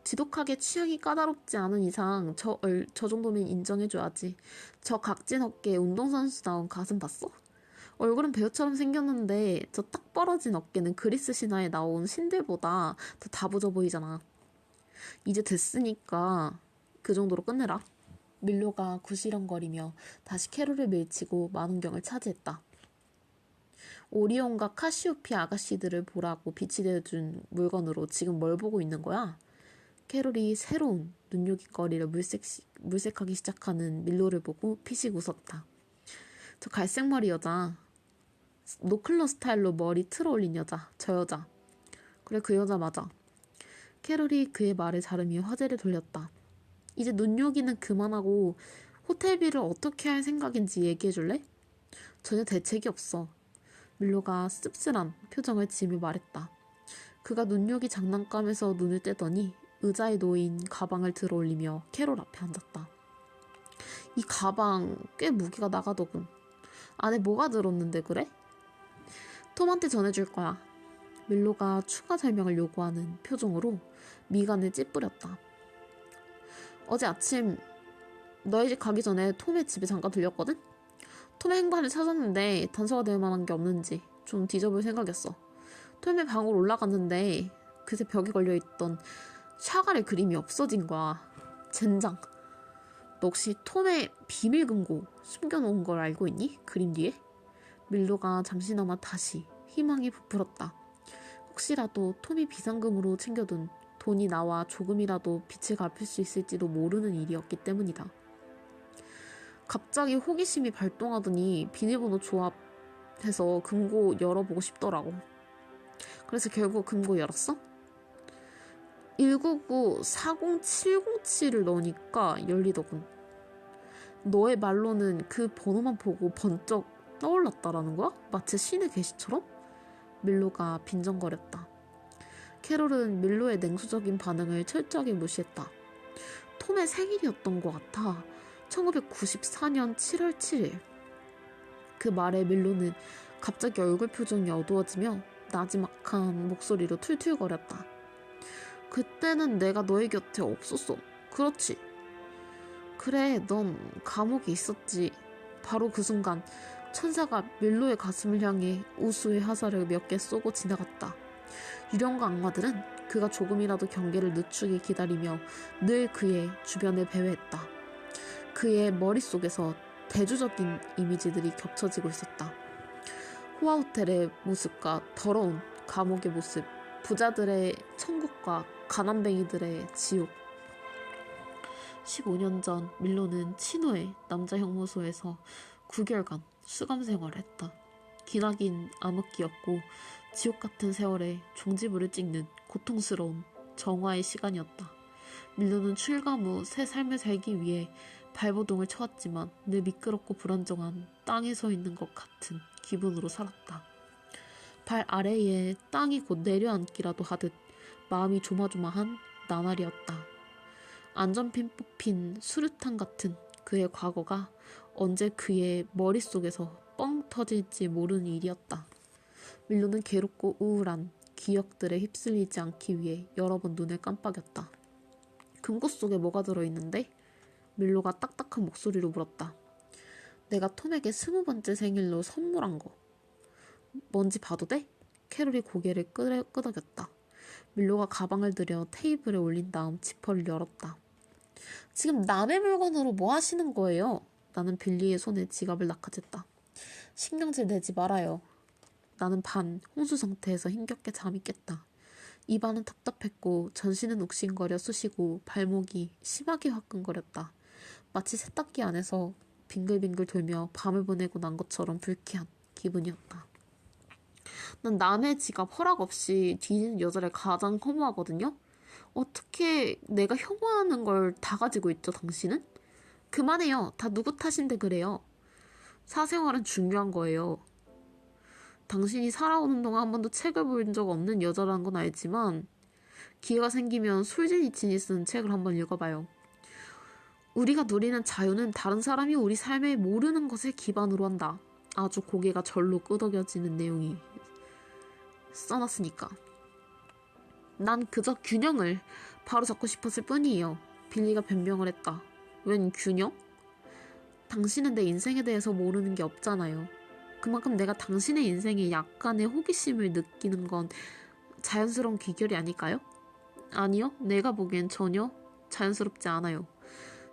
지독하게 취향이 까다롭지 않은 이상 저 정도면 인정해줘야지. 저 각진 어깨에 운동선수다운 가슴 봤어? 얼굴은 배우처럼 생겼는데 저 딱 벌어진 어깨는 그리스 신화에 나온 신들보다 더 다부져 보이잖아. 이제 됐으니까 그 정도로 끝내라. 밀로가 구시렁거리며 다시 캐롤을 밀치고 망원경을 차지했다. 오리온과 카시오페 아가씨들을 보라고 비치해준 물건으로 지금 뭘 보고 있는 거야? 캐롤이 새로운 눈요깃거리를 물색하기 시작하는 밀로를 보고 피식 웃었다. 저 갈색머리 여자, 노클러 스타일로 머리 틀어 올린 여자, 저 여자. 그래, 그 여자 맞아. 캐롤이 그의 말에 자르며 화제를 돌렸다. 이제 눈요기는 그만하고 호텔비를 어떻게 할 생각인지 얘기해줄래? 전혀 대책이 없어. 밀로가 씁쓸한 표정을 지으며 말했다. 그가 눈요기 장난감에서 눈을 떼더니 의자에 놓인 가방을 들어 올리며 캐롤 앞에 앉았다. 이 가방 꽤 무게가 나가더군. 안에 뭐가 들었는데 그래? 톰한테 전해줄 거야. 밀로가 추가 설명을 요구하는 표정으로 미간을 찌푸렸다. 어제 아침 너희 집 가기 전에 톰의 집에 잠깐 들렸거든? 톰의 행방을 찾았는데 단서가 될 만한 게 없는지 좀 뒤져볼 생각이었어. 톰의 방으로 올라갔는데 그새 벽에 걸려있던 샤갈의 그림이 없어진 거야. 젠장. 너 혹시 톰의 비밀 금고 숨겨놓은 걸 알고 있니? 그림 뒤에? 밀로가 잠시나마 다시 희망이 부풀었다. 혹시라도 톰이 비상금으로 챙겨둔 돈이 나와 조금이라도 빛을 갚을 수 있을지도 모르는 일이었기 때문이다. 갑자기 호기심이 발동하더니 비밀번호 조합해서 금고 열어보고 싶더라고. 그래서 결국 금고 열었어? 199-40707을 넣으니까 열리더군. 너의 말로는 그 번호만 보고 번쩍 떠올랐다라는 거야? 마치 신의 계시처럼? 밀로가 빈정거렸다. 캐롤은 밀로의 냉소적인 반응을 철저하게 무시했다. 톰의 생일이었던 것 같아. 1994년 7월 7일. 그 말에 밀로는 갑자기 얼굴 표정이 어두워지며 나지막한 목소리로 툴툴거렸다. 그때는 내가 너의 곁에 없었어. 그렇지? 그래, 넌 감옥에 있었지. 바로 그 순간 천사가 밀로의 가슴을 향해 우수의 화살을 몇 개 쏘고 지나갔다. 유령과 악마들은 그가 조금이라도 경계를 늦추게 기다리며 늘 그의 주변을 배회했다. 그의 머릿속에서 대조적인 이미지들이 겹쳐지고 있었다. 호화호텔의 모습과 더러운 감옥의 모습, 부자들의 천국과 가난뱅이들의 지옥. 15년 전 밀로는 치노의 남자 형무소에서 9개월간 수감 생활을 했다. 기나긴 암흑기였고 지옥 같은 세월에 종지부를 찍는 고통스러운 정화의 시간이었다. 밀로는 출감 후 새 삶을 살기 위해 발버둥을 쳐왔지만 늘 미끄럽고 불안정한 땅에 서 있는 것 같은 기분으로 살았다. 발 아래에 땅이 곧 내려앉기라도 하듯 마음이 조마조마한 나날이었다. 안전핀 뽑힌 수류탄 같은 그의 과거가 언제 그의 머릿속에서 뻥 터질지 모르는 일이었다. 밀로는 괴롭고 우울한 기억들에 휩쓸리지 않기 위해 여러 번 눈을 깜빡였다. 금고 속에 뭐가 들어있는데? 밀로가 딱딱한 목소리로 물었다. 내가 톰에게 20번째 생일로 선물한 거. 뭔지 봐도 돼? 캐롤이 고개를 끄덕였다. 밀로가 가방을 들여 테이블에 올린 다음 지퍼를 열었다. 지금 남의 물건으로 뭐 하시는 거예요? 나는 빌리의 손에 지갑을 낚아챘다. 신경질 내지 말아요. 나는 반 혼수 상태에서 힘겹게 잠이 깼다. 입안은 답답했고 전신은 욱신거려 쑤시고 발목이 심하게 화끈거렸다. 마치 세탁기 안에서 빙글빙글 돌며 밤을 보내고 난 것처럼 불쾌한 기분이었다. 난 남의 지갑 허락 없이 뒤지는 여자를 가장 혐오하거든요? 어떻게 내가 혐오하는 걸 다 가지고 있죠, 당신은? 그만해요. 다 누구 탓인데 그래요. 사생활은 중요한 거예요. 당신이 살아오는 동안 한 번도 책을 본 적 없는 여자라는 건 알지만 기회가 생기면 솔제니친이 쓴 책을 한번 읽어봐요. 우리가 누리는 자유는 다른 사람이 우리 삶에 모르는 것을 기반으로 한다. 아주 고개가 절로 끄덕여지는 내용이 써놨으니까. 난 그저 균형을 바로잡고 싶었을 뿐이에요. 빌리가 변명을 했다. 웬 균형? 당신은 내 인생에 대해서 모르는 게 없잖아요. 그만큼 내가 당신의 인생에 약간의 호기심을 느끼는 건 자연스러운 귀결이 아닐까요? 아니요. 내가 보기엔 전혀 자연스럽지 않아요.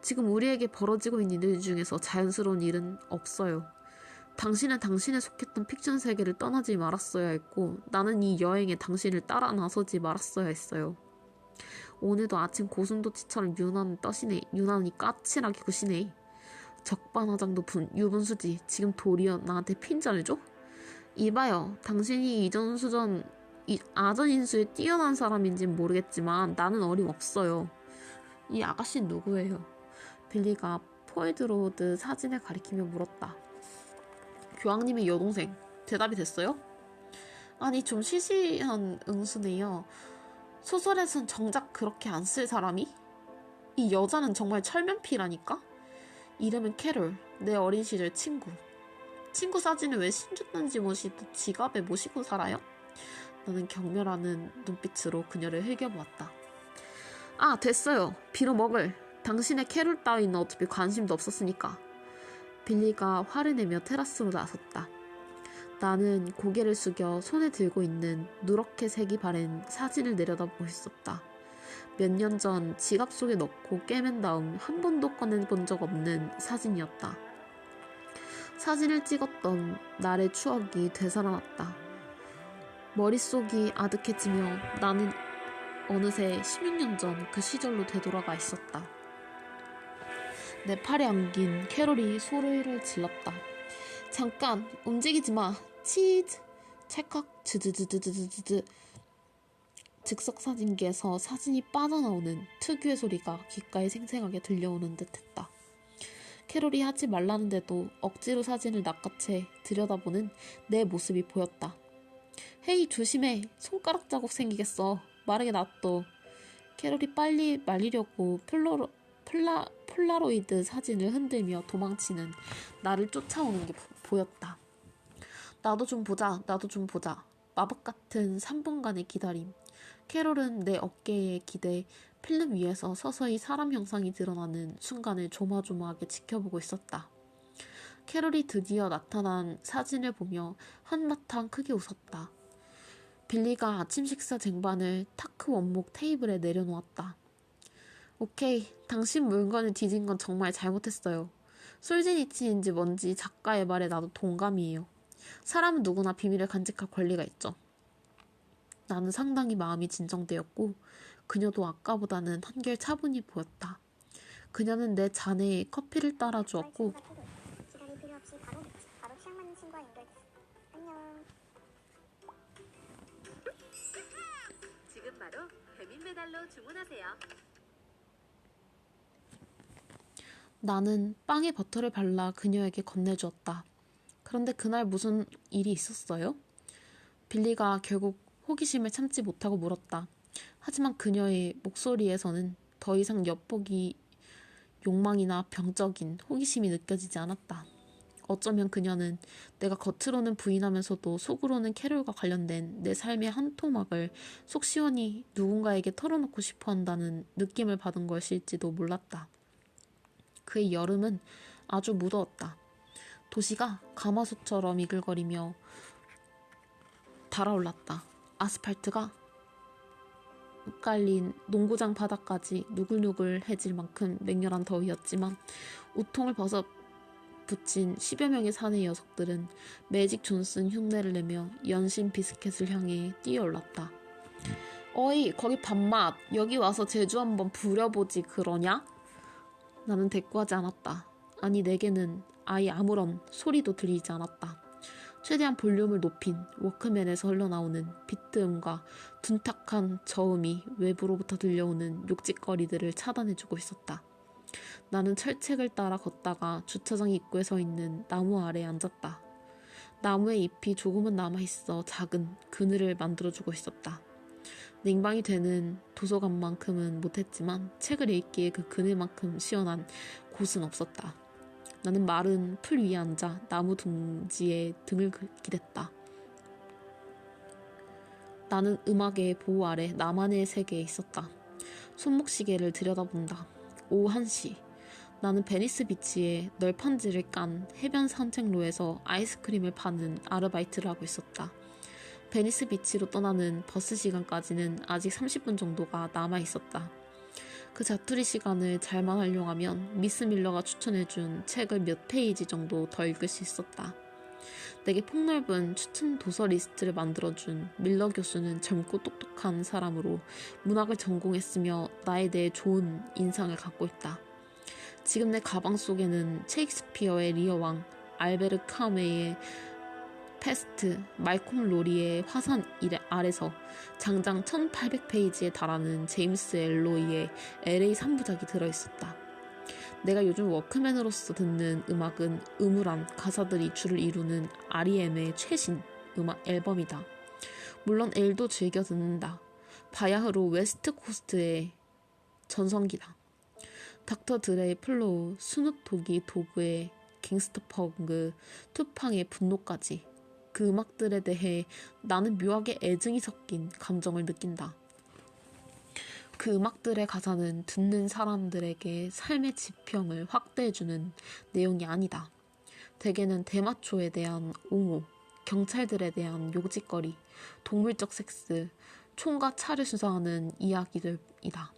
지금 우리에게 벌어지고 있는 일 중에서 자연스러운 일은 없어요. 당신은 당신에 속했던 픽션 세계를 떠나지 말았어야 했고 나는 이 여행에 당신을 따라 나서지 말았어야 했어요. 오늘도 아침 고슴도치처럼 유난히 까칠하게 구시네. 적반하장도 유분수지. 지금 도리어 나한테 핀잔을 줘? 이봐요. 당신이 아전 인수에 뛰어난 사람인진 모르겠지만 나는 어림없어요. 이 아가씨는 누구예요? 빌리가 포에드로드 사진을 가리키며 물었다. 교황님의 여동생. 대답이 됐어요? 아니 좀 시시한 응수네요. 소설에선 정작 그렇게 안 쓸 사람이? 이 여자는 정말 철면피라니까? 이름은 캐롤. 내 어린 시절 친구. 친구 사진을 왜 신주단지 모시듯 지갑에 모시고 살아요? 나는 경멸하는 눈빛으로 그녀를 흘겨보았다. 아 됐어요. 빌어먹을. 당신의 캐롤 따위는 어차피 관심도 없었으니까. 빌리가 화를 내며 테라스로 나섰다. 나는 고개를 숙여 손에 들고 있는 누렇게 색이 바랜 사진을 내려다보고 있었다. 몇 년 전 지갑 속에 넣고 꿰맨 다음 한 번도 꺼내본 적 없는 사진이었다. 사진을 찍었던 날의 추억이 되살아났다. 머릿속이 아득해지며 나는 어느새 16년 전 그 시절로 되돌아가 있었다. 내 팔에 안긴 캐롤이 소리를 질렀다. 잠깐 움직이지 마. 치즈. 찰칵 드드드드드드드. 즉석사진기에서 사진이 빠져나오는 특유의 소리가 귓가에 생생하게 들려오는 듯했다. 캐롤이 하지 말라는데도 억지로 사진을 낚아채 들여다보는 내 모습이 보였다. 헤이 조심해. 손가락 자국 생기겠어. 마르게 놔둬. 캐롤이 빨리 말리려고 폴라로이드 사진을 흔들며 도망치는 나를 쫓아오는 게 보였다. 나도 좀 보자. 마법 같은 3분간의 기다림. 캐롤은 내 어깨에 기대 필름 위에서 서서히 사람 형상이 드러나는 순간을 조마조마하게 지켜보고 있었다. 캐롤이 드디어 나타난 사진을 보며 한바탕 크게 웃었다. 빌리가 아침 식사 쟁반을 타크 원목 테이블에 내려놓았다. 오케이, 당신 물건을 뒤진 건 정말 잘못했어요. 솔제니친인지 뭔지 작가의 말에 나도 동감이에요. 사람은 누구나 비밀을 간직할 권리가 있죠. 나는 상당히 마음이 진정되었고 그녀도 아까보다는 한결 차분히 보였다. 그녀는 내 잔에 커피를 따라 주었고 시간이 필요 없이 바로 취향 맞는 친구와 연결됐어. 안녕. 지금 바로 배민 배달로 주문하세요. 나는 빵에 버터를 발라 그녀에게 건네주었다. 그런데 그날 무슨 일이 있었어요? 빌리가 결국 호기심을 참지 못하고 물었다. 하지만 그녀의 목소리에서는 더 이상 엿보기 욕망이나 병적인 호기심이 느껴지지 않았다. 어쩌면 그녀는 내가 겉으로는 부인하면서도 속으로는 캐롤과 관련된 내 삶의 한 토막을 속 시원히 누군가에게 털어놓고 싶어 한다는 느낌을 받은 것일지도 몰랐다. 그의 여름은 아주 무더웠다. 도시가 가마솥처럼 이글거리며 달아올랐다. 아스팔트가 깔린 농구장 바닥까지 누글누글해질 만큼 맹렬한 더위였지만 우통을 벗어 붙인 10여 명의 사내 녀석들은 매직 존슨 흉내를 내며 연신 비스켓을 향해 뛰어올랐다. 어이, 거기 밥맛. 여기 와서 제주 한번 부려보지 그러냐? 나는 대꾸하지 않았다. 아니, 내게는 아예 아무런 소리도 들리지 않았다. 최대한 볼륨을 높인 워크맨에서 흘러나오는 비트음과 둔탁한 저음이 외부로부터 들려오는 욕짓거리들을 차단해주고 있었다. 나는 철책을 따라 걷다가 주차장 입구에 서 있는 나무 아래에 앉았다. 나무의 잎이 조금은 남아있어 작은 그늘을 만들어주고 있었다. 냉방이 되는 도서관만큼은 못했지만 책을 읽기에 그 그늘만큼 시원한 곳은 없었다. 나는 마른 풀 위에 앉아 나무 둥지에 등을 기댔다. 나는 음악의 보호 아래 나만의 세계에 있었다. 손목시계를 들여다본다. 오후 1시. 나는 베니스 비치에 널판지를 깐 해변 산책로에서 아이스크림을 파는 아르바이트를 하고 있었다. 베니스 비치로 떠나는 버스 시간까지는 아직 30분 정도가 남아 있었다. 그 자투리 시간을 잘만 활용하면 미스 밀러가 추천해준 책을 몇 페이지 정도 더 읽을 수 있었다. 내게 폭넓은 추천 도서 리스트를 만들어준 밀러 교수는 젊고 똑똑한 사람으로 문학을 전공했으며 나에 대해 좋은 인상을 갖고 있다. 지금 내 가방 속에는 셰익스피어의 리어왕, 알베르 카메의 패스트, 말콤 로리의 화산 아래서 장장 1800페이지에 달하는 제임스 엘로이의 LA 3부작이 들어있었다. 내가 요즘 워크맨으로서 듣는 음악은 음울한 가사들이 주를 이루는 R.E.M의 최신 음악 앨범이다. 물론 L도 즐겨 듣는다. 바야흐로 웨스트 코스트의 전성기다. 닥터 드레의 플로우, 스눕독이 도그의 갱스터 펑크, 투팡의 분노까지 그 음악들에 대해 나는 묘하게 애증이 섞인 감정을 느낀다. 그 음악들의 가사는 듣는 사람들에게 삶의 지평을 확대해주는 내용이 아니다. 대개는 대마초에 대한 옹호, 경찰들에 대한 요직거리, 동물적 섹스, 총과 차를 수상하는 이야기들이다.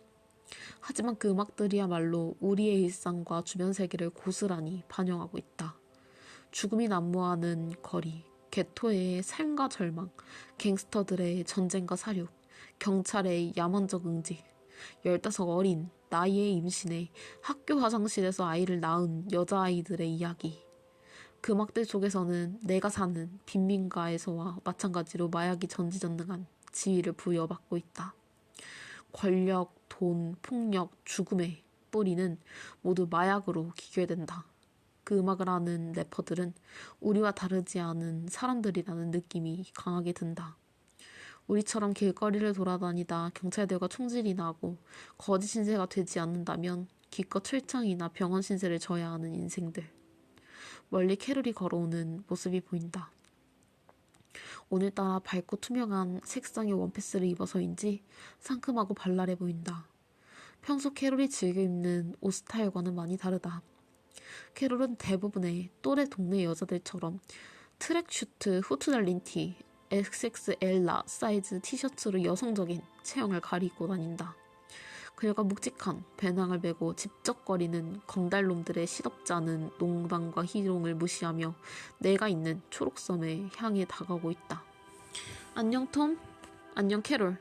하지만 그 음악들이야말로 우리의 일상과 주변 세계를 고스란히 반영하고 있다. 죽음이 난무하는 거리, 개토의 삶과 절망, 갱스터들의 전쟁과 사륙, 경찰의 야만적 응직, 15 어린 나이의 임신에 학교 화장실에서 아이를 낳은 여자아이들의 이야기. 그 음악들 속에서는 내가 사는 빈민가에서와 마찬가지로 마약이 전지전능한 지위를 부여받고 있다. 권력, 돈, 폭력, 죽음의 뿌리는 모두 마약으로 기결된다. 그 음악을 하는 래퍼들은 우리와 다르지 않은 사람들이라는 느낌이 강하게 든다. 우리처럼 길거리를 돌아다니다 경찰들과 총질이 나고 거짓 신세가 되지 않는다면 기껏 철창이나 병원 신세를 져야 하는 인생들. 멀리 캐롤이 걸어오는 모습이 보인다. 오늘따라 밝고 투명한 색상의 원피스를 입어서인지 상큼하고 발랄해 보인다. 평소 캐롤이 즐겨 입는 옷 스타일과는 많이 다르다. 캐롤은 대부분의 또래 동네 여자들처럼 트랙슈트, 후트 달린 티, XXL 사이즈 티셔츠로 여성적인 체형을 가리고 다닌다. 그녀가 묵직한 배낭을 메고 집적거리는 건달놈들의 시덥지 않은 농담과 희롱을 무시하며 내가 있는 초록섬에 향해 다가오고 있다. 안녕 톰? 안녕 캐롤.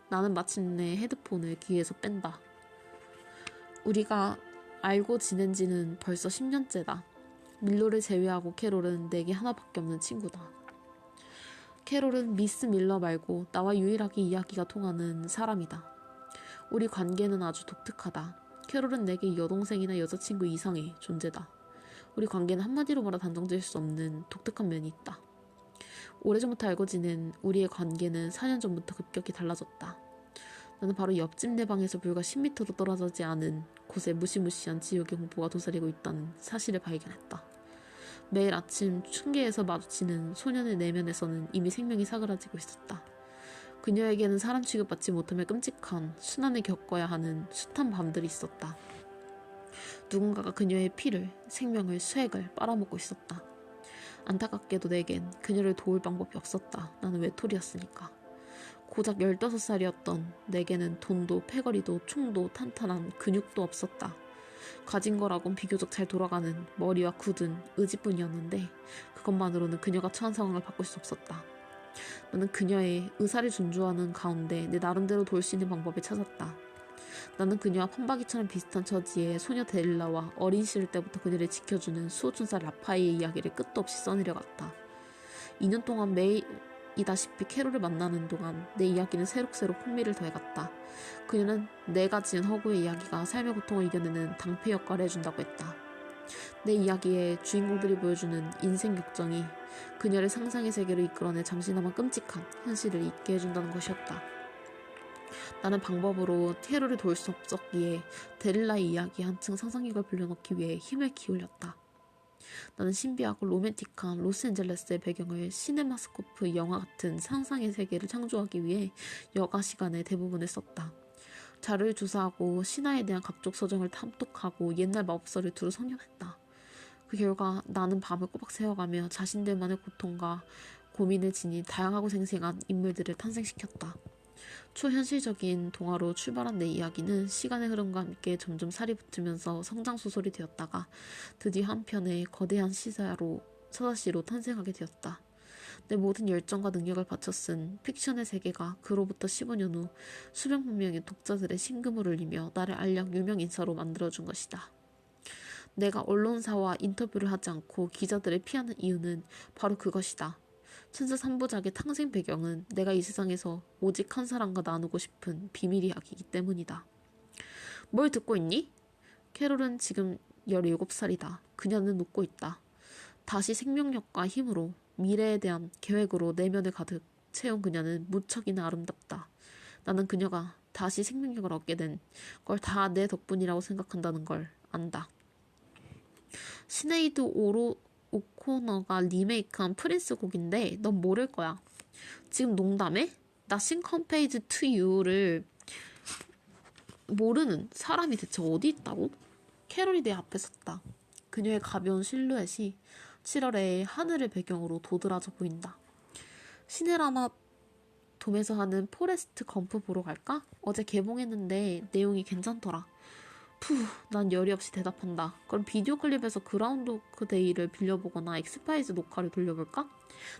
나는 마침내 헤드폰을 귀에서 뺀다. 우리가 알고 지낸 지는 벌써 10년째다. 밀로를 제외하고 캐롤은 내게 하나밖에 없는 친구다. 캐롤은 미스 밀러 말고 나와 유일하게 이야기가 통하는 사람이다. 우리 관계는 아주 독특하다. 캐롤은 내게 여동생이나 여자친구 이상의 존재다. 우리 관계는 한마디로 말해 단정지을 수 없는 독특한 면이 있다. 오래전부터 알고 지낸 우리의 관계는 4년 전부터 급격히 달라졌다. 나는 바로 옆집 내 방에서 불과 10m도 떨어지지 않은 곳에 무시무시한 지옥의 공포가 도사리고 있다는 사실을 발견했다. 매일 아침 층계에서 마주치는 소년의 내면에서는 이미 생명이 사그라지고 있었다. 그녀에게는 사람 취급받지 못하며 끔찍한 순환을 겪어야 하는 숱한 밤들이 있었다. 누군가가 그녀의 피를, 생명을, 쇠액을 빨아먹고 있었다. 안타깝게도 내겐 그녀를 도울 방법이 없었다. 나는 외톨이였으니까. 고작 15살이었던 내게는 돈도 패거리도 총도 탄탄한 근육도 없었다. 가진 거라곤 비교적 잘 돌아가는 머리와 굳은 의지뿐이었는데 그것만으로는 그녀가 처한 상황을 바꿀 수 없었다. 나는 그녀의 의사를 존중하는 가운데 내 나름대로 도울 수 있는 방법을 찾았다. 나는 그녀와 판박이처럼 비슷한 처지의 소녀 데릴라와 어린 시절 때부터 그녀를 지켜주는 수호천사 라파이의 이야기를 끝도 없이 써내려갔다. 2년 동안 매일이다시피 캐롤을 만나는 동안 내 이야기는 새록새록 흥미를 더해갔다. 그녀는 내가 지은 허구의 이야기가 삶의 고통을 이겨내는 당패 역할을 해준다고 했다. 내 이야기의 주인공들이 보여주는 인생 격정이 그녀를 상상의 세계로 이끌어내 잠시나마 끔찍한 현실을 잊게 해준다는 것이었다. 나는 방법으로 캐롤을 도울 수 없었기에 데릴라의 이야기에 한층 상상력을 불려넣기 위해 힘을 기울였다. 나는 신비하고 로맨틱한 로스앤젤레스의 배경을 시네마스코프 영화 같은 상상의 세계를 창조하기 위해 여가 시간의 대부분을 썼다. 자료를 조사하고 신화에 대한 각종 서정을 탐독하고 옛날 마법서를 두루 성형했다. 그 결과 나는 밤을 꼬박 새워가며 자신들만의 고통과 고민을 지닌 다양하고 생생한 인물들을 탄생시켰다. 초현실적인 동화로 출발한 내 이야기는 시간의 흐름과 함께 점점 살이 붙으면서 성장소설이 되었다가 드디어 한 편의 거대한 서사시로 탄생하게 되었다. 내 모든 열정과 능력을 바쳐 쓴 픽션의 세계가 그로부터 15년 후 수백만 명의 독자들의 심금을 울리며 나를 알력 유명 인사로 만들어준 것이다. 내가 언론사와 인터뷰를 하지 않고 기자들을 피하는 이유는 바로 그것이다. 천사 3부작의 탄생 배경은 내가 이 세상에서 오직 한 사람과 나누고 싶은 비밀 이야기이기 때문이다. 뭘 듣고 있니? 캐롤은 지금 17살이다. 그녀는 웃고 있다. 다시 생명력과 힘으로 미래에 대한 계획으로 내면을 가득 채운 그녀는 무척이나 아름답다. 나는 그녀가 다시 생명력을 얻게 된 걸 다 내 덕분이라고 생각한다는 걸 안다. 시네이드 오코너가 리메이크한 프린스 곡인데 넌 모를 거야. 지금 농담해? 나 싱컴페이즈 투 유를 모르는 사람이 대체 어디 있다고? 캐롤이 내 앞에 섰다. 그녀의 가벼운 실루엣이 7월의 하늘을 배경으로 도드라져 보인다. 시네라나 돔에서 하는 포레스트 검프 보러 갈까? 어제 개봉했는데 내용이 괜찮더라. 난 열이 없이 대답한다. 그럼 비디오 클립에서 그라운드워크 데이를 빌려보거나 엑스파일즈 녹화를 돌려볼까?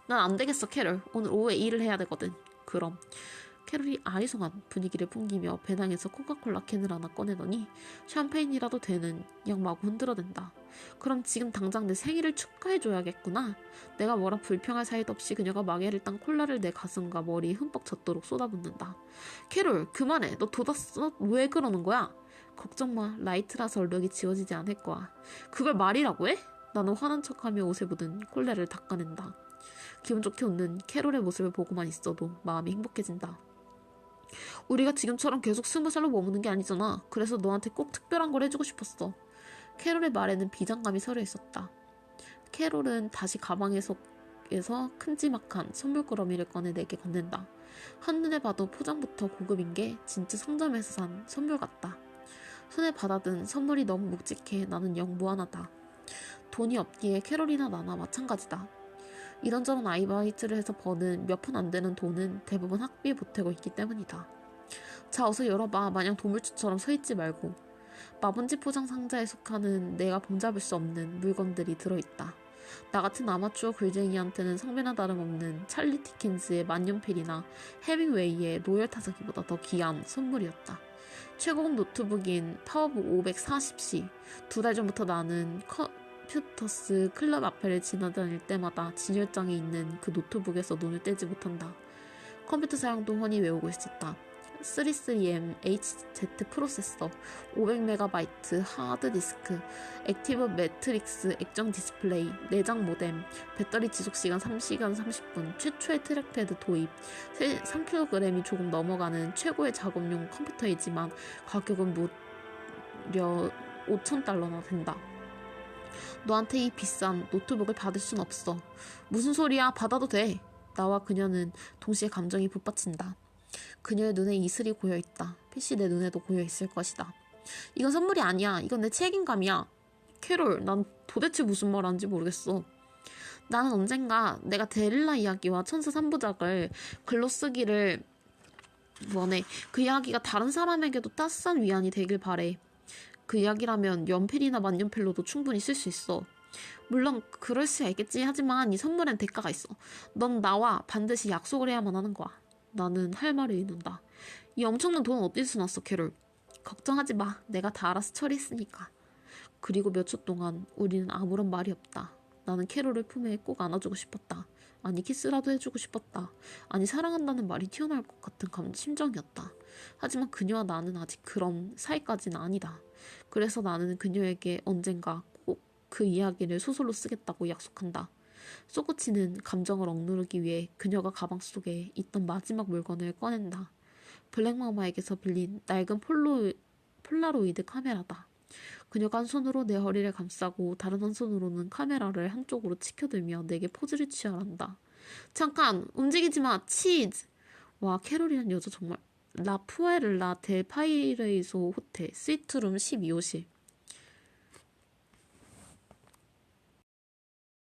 난 안 되겠어, 캐롤. 오늘 오후에 일을 해야 되거든. 그럼. 캐롤이 아리송한 분위기를 풍기며 배낭에서 코카콜라 캔을 하나 꺼내더니 샴페인이라도 되는 양 마구 흔들어댄다. 그럼 지금 당장 내 생일을 축하해줘야겠구나. 내가 뭐라 불평할 사이도 없이 그녀가 마개를 딴 콜라를 내 가슴과 머리에 흠뻑 젖도록 쏟아붓는다. 캐롤, 그만해. 너 돋았어? 왜 그러는 거야? 걱정 마. 라이트라서 얼룩이 지워지지 않을 거야. 그걸 말이라고 해? 나는 화난 척하며 옷에 묻은 콜레를 닦아낸다. 기분 좋게 웃는 캐롤의 모습을 보고만 있어도 마음이 행복해진다. 우리가 지금처럼 계속 20살로 머무는 게 아니잖아. 그래서 너한테 꼭 특별한 걸 해주고 싶었어. 캐롤의 말에는 비장감이 서려 있었다. 캐롤은 다시 가방에서 큼지막한 선물꾸러미를 꺼내 내게 건넨다. 한눈에 봐도 포장부터 고급인 게 진짜 상점에서 산 선물 같다. 손에 받아든 선물이 너무 묵직해 나는 영 무안하다. 돈이 없기에 캐롤이나 나나 마찬가지다. 이런저런 아르바이트를 해서 버는 몇 푼 안 되는 돈은 대부분 학비에 보태고 있기 때문이다. 자, 어서 열어봐. 마냥 도물주처럼 서있지 말고. 마분지 포장 상자에 속하는 내가 봉잡을 수 없는 물건들이 들어있다. 나 같은 아마추어 글쟁이한테는 성배나 다름없는 찰리 디킨스의 만년필이나 헤밍웨이의 로열 타자기보다 더 귀한 선물이었다. 최고급 노트북인 파워북 540C. 2달 전부터 나는 컴퓨터스 클럽 앞에를 지나다닐 때마다 진열장에 있는 그 노트북에서 눈을 떼지 못한다. 컴퓨터 사용도 훤히 외우고 있었다. 33M HZ 프로세서, 500MB 하드디스크, 액티브 매트릭스 액정 디스플레이, 내장 모뎀, 배터리 지속시간 3시간 30분, 최초의 트랙패드 도입, 3kg이 조금 넘어가는 최고의 작업용 컴퓨터이지만 가격은 무려 $5,000나 된다. 너한테 이 비싼 노트북을 받을 순 없어. 무슨 소리야? 받아도 돼. 나와 그녀는 동시에 감정이 북받친다. 그녀의 눈에 이슬이 고여있다. 필시 내 눈에도 고여있을 것이다. 이건 선물이 아니야. 이건 내 책임감이야. 캐롤, 난 도대체 무슨 말 하는지 모르겠어. 나는 언젠가 내가 데릴라 이야기와 천사 3부작을 글로 쓰기를 원해. 그 이야기가 다른 사람에게도 따스한 위안이 되길 바래. 그 이야기라면 연필이나 만년필로도 충분히 쓸 수 있어. 물론 그럴 수야 있겠지. 하지만 이 선물엔 대가가 있어. 넌 나와 반드시 약속을 해야만 하는 거야. 나는 할 말을 잃는다. 이 엄청난 돈은 어디서 났어, 캐롤? 걱정하지 마. 내가 다 알아서 처리했으니까. 그리고 몇 초 동안 우리는 아무런 말이 없다. 나는 캐롤을 품에 꼭 안아주고 싶었다. 아니 키스라도 해주고 싶었다. 아니 사랑한다는 말이 튀어나올 것 같은 심정이었다. 하지만 그녀와 나는 아직 그런 사이까지는 아니다. 그래서 나는 그녀에게 언젠가 꼭 그 이야기를 소설로 쓰겠다고 약속한다. 소코치는 감정을 억누르기 위해 그녀가 가방 속에 있던 마지막 물건을 꺼낸다. 블랙마마에게서 빌린 낡은 폴라로이드 카메라다. 그녀가 한 손으로 내 허리를 감싸고 다른 한 손으로는 카메라를 한쪽으로 치켜들며 내게 포즈를 취하란다. 잠깐! 움직이지 마! 치즈! 와, 캐롤이란 여자 정말... 라 푸에를라 델 파이레이소 호텔 스위트룸 12호실.